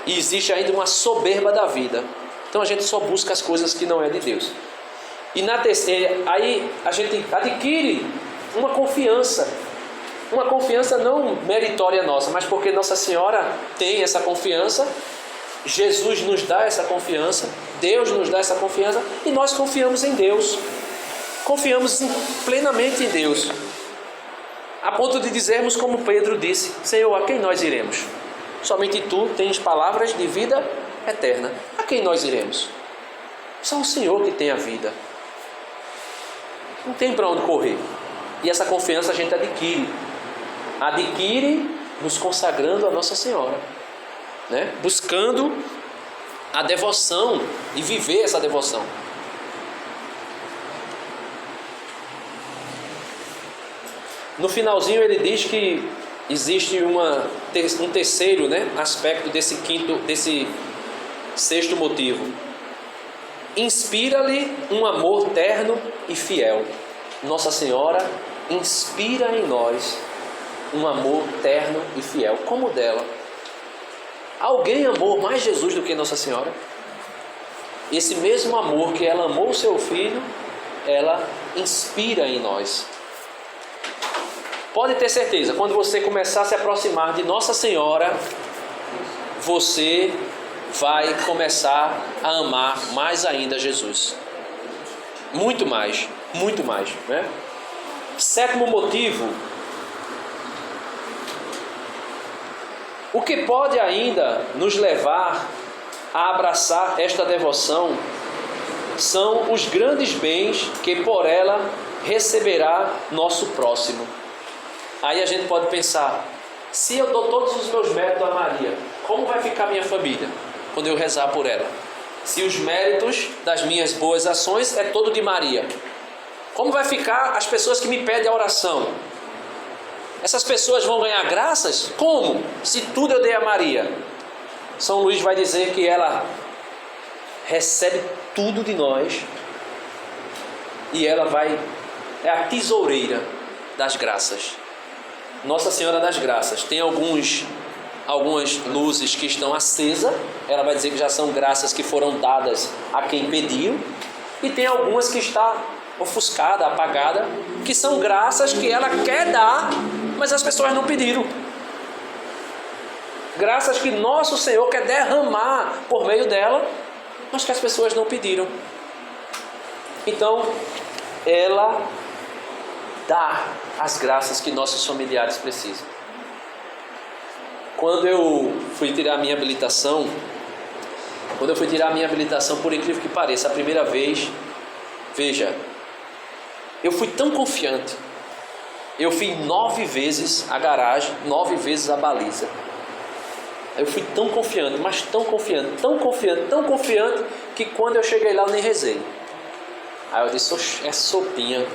E existe ainda uma soberba da vida. Então a gente só busca as coisas que não é de Deus. E na terceira, aí a gente adquire uma confiança não meritória nossa, mas porque Nossa Senhora tem essa confiança, Jesus nos dá essa confiança, Deus nos dá essa confiança e nós confiamos em Deus, confiamos plenamente em Deus, a ponto de dizermos como Pedro disse: Senhor, a quem nós iremos? Somente Tu tens palavras de vida eterna. A quem nós iremos? Só o Senhor que tem a vida. Não tem para onde correr. E essa confiança a gente adquire nos consagrando a Nossa Senhora, né? Buscando a devoção e viver essa devoção. No finalzinho ele diz que existe um terceiro, né, aspecto desse sexto motivo. Inspira-lhe um amor terno e fiel. Nossa Senhora inspira em nós um amor terno e fiel, como o dela. Alguém amou mais Jesus do que Nossa Senhora? Esse mesmo amor que ela amou o seu filho, ela inspira em nós. Pode ter certeza, quando você começar a se aproximar de Nossa Senhora, você vai começar a amar mais ainda Jesus. Muito mais, né? Sétimo motivo. O que pode ainda nos levar a abraçar esta devoção são os grandes bens que por ela receberá nosso próximo. Aí a gente pode pensar: se eu dou todos os meus méritos a Maria, como vai ficar minha família quando eu rezar por ela? Se os méritos das minhas boas ações é todo de Maria, como vai ficar as pessoas que me pedem a oração? Essas pessoas vão ganhar graças? Como? Se tudo eu dei a Maria. São Luís vai dizer que ela recebe tudo de nós e ela é a tesoureira das graças. Nossa Senhora das Graças tem algumas luzes que estão acesas, ela vai dizer que já são graças que foram dadas a quem pediu, e tem algumas que está ofuscada, apagada, que são graças que ela quer dar, mas as pessoas não pediram. Graças que nosso Senhor quer derramar por meio dela, mas que as pessoas não pediram. Então, ela dá as graças que nossos familiares precisam. Quando eu fui tirar a minha habilitação, por incrível que pareça, a primeira vez, veja, eu fui tão confiante. Eu fiz 9 vezes a garagem, 9 vezes a baliza. Eu fui tão confiante, mas tão confiante, que quando eu cheguei lá eu nem rezei. Aí eu disse: é sopinha.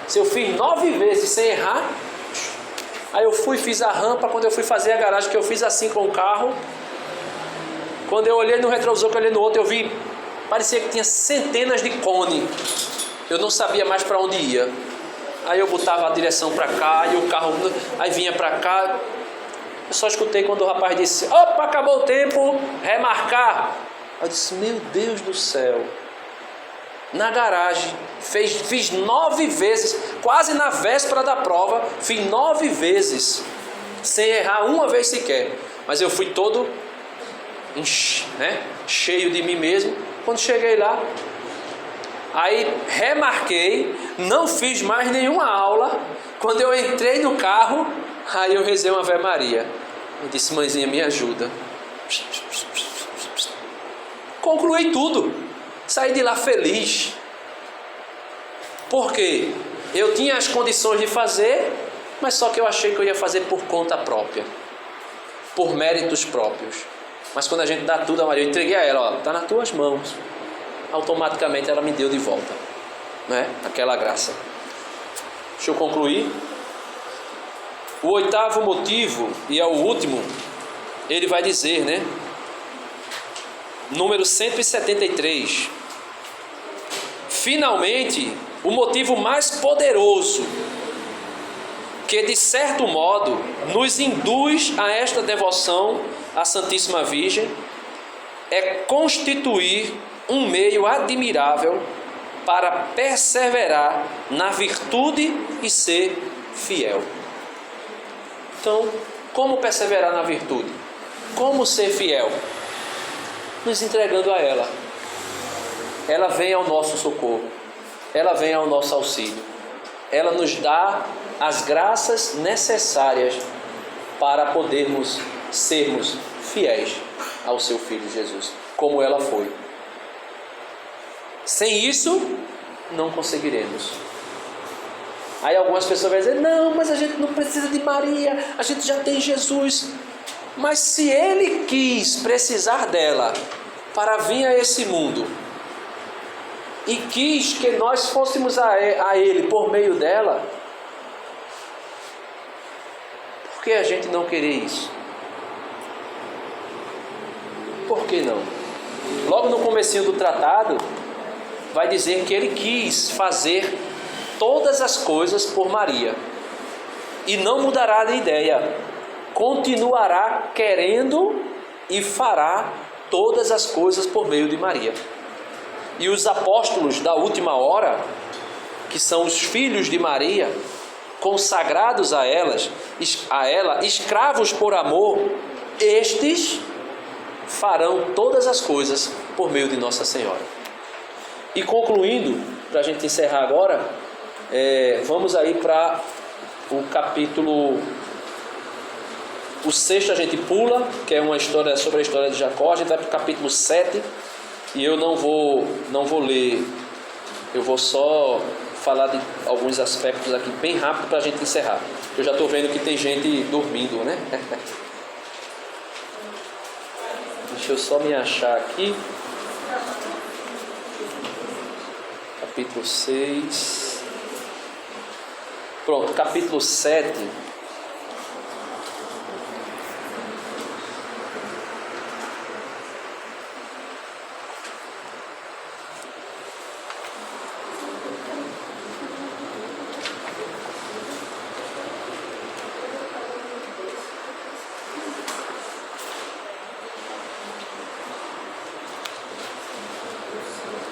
Se eu fiz 9 vezes sem errar, aí eu fiz a rampa. Quando eu fui fazer a garagem, que eu fiz assim com o carro, quando eu olhei no retrovisor, que eu olhei no outro, eu vi, parecia que tinha centenas de cone. Eu não sabia mais para onde ia. Aí eu botava a direção para cá e o carro aí vinha para cá. Eu só escutei quando o rapaz disse: opa, acabou o tempo, remarcar. Eu disse: meu Deus do céu. Na garagem, fiz 9 vezes, quase na véspera da prova, fiz 9 vezes sem errar uma vez sequer. Mas eu fui todo cheio de mim mesmo. Quando cheguei lá, aí remarquei, não fiz mais nenhuma aula. Quando eu entrei no carro, aí eu rezei uma Ave Maria. Eu disse: mãezinha, me ajuda. Concluí tudo. Saí de lá feliz. Por quê? Eu tinha as condições de fazer, mas só que eu achei que eu ia fazer por conta própria, por méritos próprios. Mas quando a gente dá tudo a Maria, eu entreguei a ela: ó, está nas tuas mãos. Automaticamente ela me deu de volta, né? Aquela graça. Deixa eu concluir. O 8º motivo, e é o último, ele vai dizer, né? Número 173. Finalmente, o motivo mais poderoso que de certo modo nos induz a esta devoção à Santíssima Virgem é constituir um meio admirável para perseverar na virtude e ser fiel. Então, como perseverar na virtude? Como ser fiel? Nos entregando a ela. Ela vem ao nosso socorro. Ela vem ao nosso auxílio. Ela nos dá as graças necessárias para podermos sermos fiéis ao seu Filho Jesus, como ela foi. Sem isso, não conseguiremos. Aí algumas pessoas vão dizer: não, mas a gente não precisa de Maria, a gente já tem Jesus. Mas se Ele quis precisar dela para vir a esse mundo, e quis que nós fôssemos a Ele por meio dela, por que a gente não querer isso? Por que não? Logo no comecinho do tratado, vai dizer que ele quis fazer todas as coisas por Maria. E não mudará de ideia. Continuará querendo e fará todas as coisas por meio de Maria. E os apóstolos da última hora, que são os filhos de Maria, consagrados a ela, escravos por amor, estes farão todas as coisas por meio de Nossa Senhora. E concluindo, para a gente encerrar agora, vamos aí para o capítulo... O 6º a gente pula, que é uma história sobre a história de Jacó. A gente vai para o capítulo 7, e eu não vou ler, eu vou só falar de alguns aspectos aqui bem rápido para a gente encerrar. Eu já estou vendo que tem gente dormindo, né? Deixa eu só me achar aqui. Capítulo 6. Pronto, capítulo 7.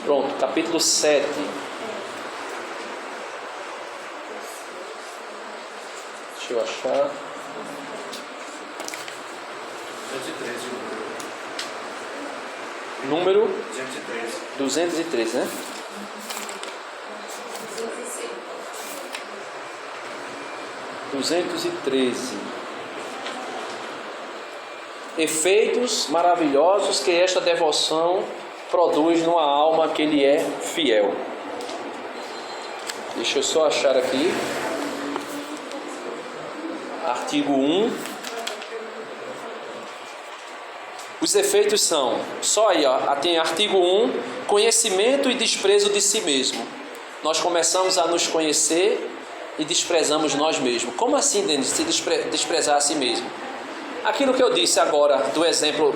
Pronto, capítulo 7. Deixa eu achar.
213.
Número
213.
213, né? 213. Efeitos maravilhosos que esta devoção produz numa alma que lhe é fiel. Deixa eu só achar aqui. Artigo 1. Os efeitos são, só aí, ó, tem artigo 1, conhecimento e desprezo de si mesmo. Nós começamos a nos conhecer e desprezamos nós mesmos. Como assim, Denis, se desprezar a si mesmo? Aquilo que eu disse agora, do exemplo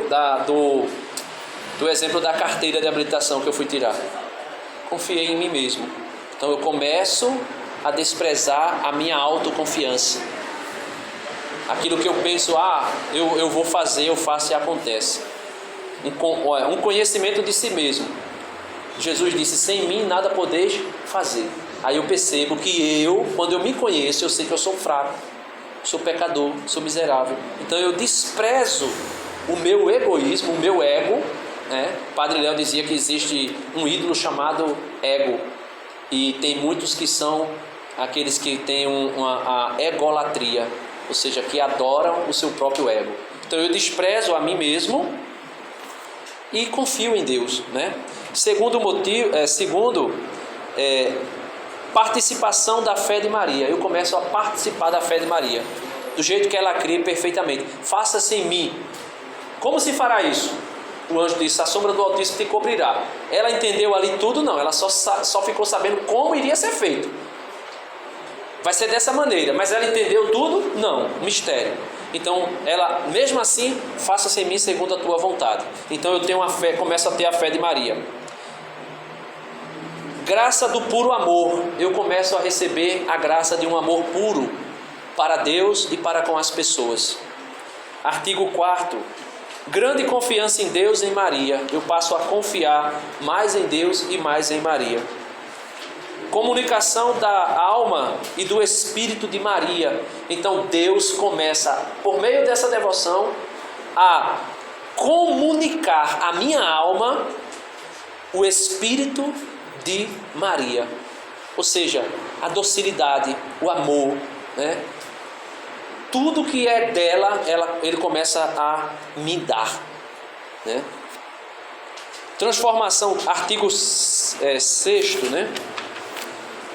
da carteira de habilitação que eu fui tirar. Confiei em mim mesmo. Então eu começo a desprezar a minha autoconfiança. Aquilo que eu penso, eu vou fazer, eu faço e acontece. Um conhecimento de si mesmo. Jesus disse: sem mim nada podeis fazer. Aí eu percebo que quando eu me conheço, eu sei que eu sou fraco. sou pecador, sou miserável. Então eu desprezo o meu egoísmo, o meu ego, né? Padre Léo dizia que existe um ídolo chamado ego, e tem muitos que são aqueles que têm a egolatria, ou seja, que adoram o seu próprio ego. Então eu desprezo a mim mesmo e confio em Deus, né? Segundo motivo, participação da fé de Maria. Eu começo a participar da fé de Maria, do jeito que ela crê perfeitamente. Faça-se em mim. Como se fará isso? O anjo disse: a sombra do Altíssimo te cobrirá. Ela entendeu ali tudo? Não, ela só ficou sabendo como iria ser feito. Vai ser dessa maneira, mas ela entendeu tudo? Não, mistério. Então, ela, mesmo assim, faça-se em mim segundo a tua vontade. Então eu tenho a fé, começo a ter a fé de Maria. Graça do puro amor. Eu começo a receber a graça de um amor puro para Deus e para com as pessoas. Artigo 4º. Grande confiança em Deus e em Maria. Eu passo a confiar mais em Deus e mais em Maria. Comunicação da alma e do espírito de Maria. Então Deus começa, por meio dessa devoção, a comunicar à minha alma o espírito de Maria. Ou seja, a docilidade, o amor, né? Tudo que é dela, ele começa a me dar, né? Transformação, artigo 6º, né?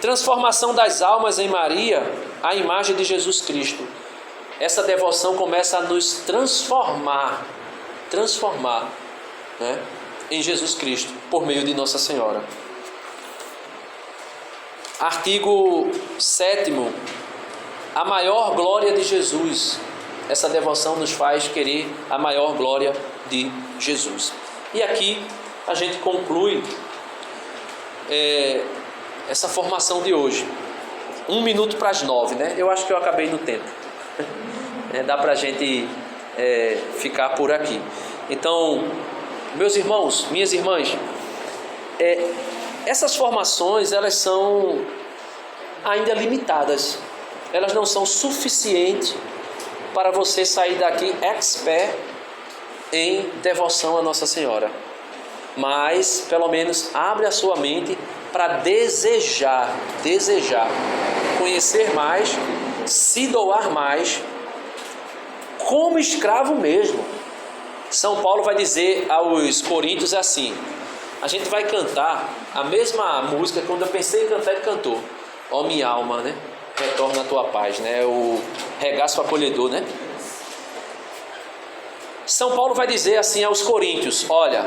Transformação das almas em Maria, a imagem de Jesus Cristo. Essa devoção começa a nos transformar, né, em Jesus Cristo, por meio de Nossa Senhora. Artigo 7º, a maior glória de Jesus. Essa devoção nos faz querer a maior glória de Jesus. E aqui a gente conclui essa formação de hoje. 1 minuto para as 9, né? Eu acho que eu acabei no tempo. Dá para a gente ficar por aqui. Então, meus irmãos, minhas irmãs, essas formações, elas são ainda limitadas. Elas não são suficientes para você sair daqui expert em devoção a Nossa Senhora. Mas, pelo menos, abre a sua mente para desejar conhecer mais, se doar mais, como escravo mesmo. São Paulo vai dizer aos Coríntios assim: a gente vai cantar a mesma música. Quando eu pensei em cantar, ele cantou: ó minha alma, né? Retorna a tua paz, né? O regaço acolhedor, né? São Paulo vai dizer assim aos Coríntios: olha,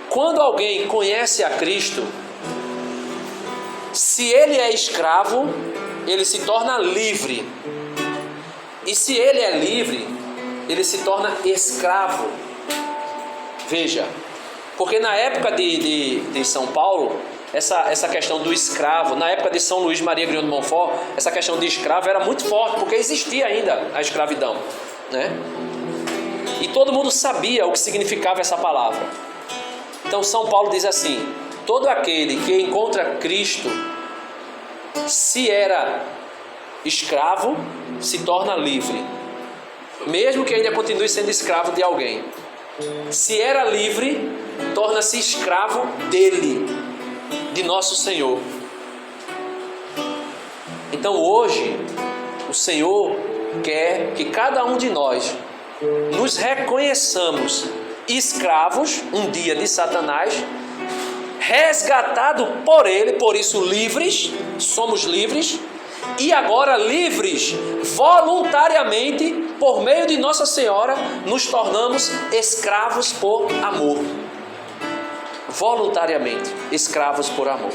quando alguém conhece a Cristo, se ele é escravo, ele se torna livre. E se ele é livre, ele se torna escravo. Veja, porque na época de São Paulo, essa questão do escravo, na época de São Luís Maria Grignon de Montfort, essa questão de escravo era muito forte, porque existia ainda a escravidão, né? E todo mundo sabia o que significava essa palavra. Então São Paulo diz assim: todo aquele que encontra Cristo, se era escravo, se torna livre, mesmo que ainda continue sendo escravo de alguém. Se era livre, torna-se escravo dele, de nosso Senhor. Então hoje o Senhor quer que cada um de nós nos reconheçamos escravos um dia de Satanás, resgatado por ele, por isso livres, somos livres, e agora livres voluntariamente, por meio de Nossa Senhora, nos tornamos escravos por amor. Voluntariamente, escravos por amor.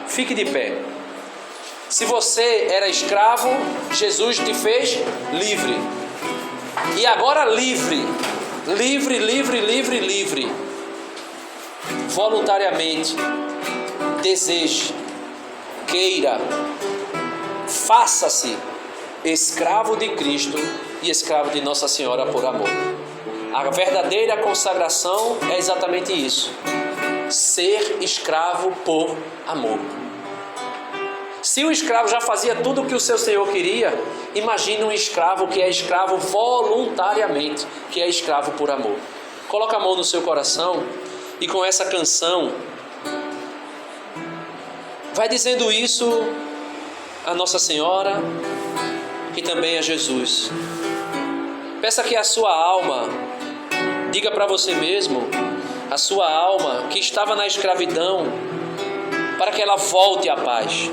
Fique de pé. Se você era escravo, Jesus te fez livre. E agora livre, voluntariamente, deseje, queira, faça-se escravo de Cristo e escravo de Nossa Senhora por amor. A verdadeira consagração é exatamente isso: ser escravo por amor. Se o escravo já fazia tudo o que o seu senhor queria, imagine um escravo que é escravo voluntariamente, que é escravo por amor. Coloca a mão no seu coração e com essa canção, vai dizendo isso a Nossa Senhora e também a Jesus. Peça que a sua alma, diga para você mesmo, a sua alma que estava na escravidão, para que ela volte à paz.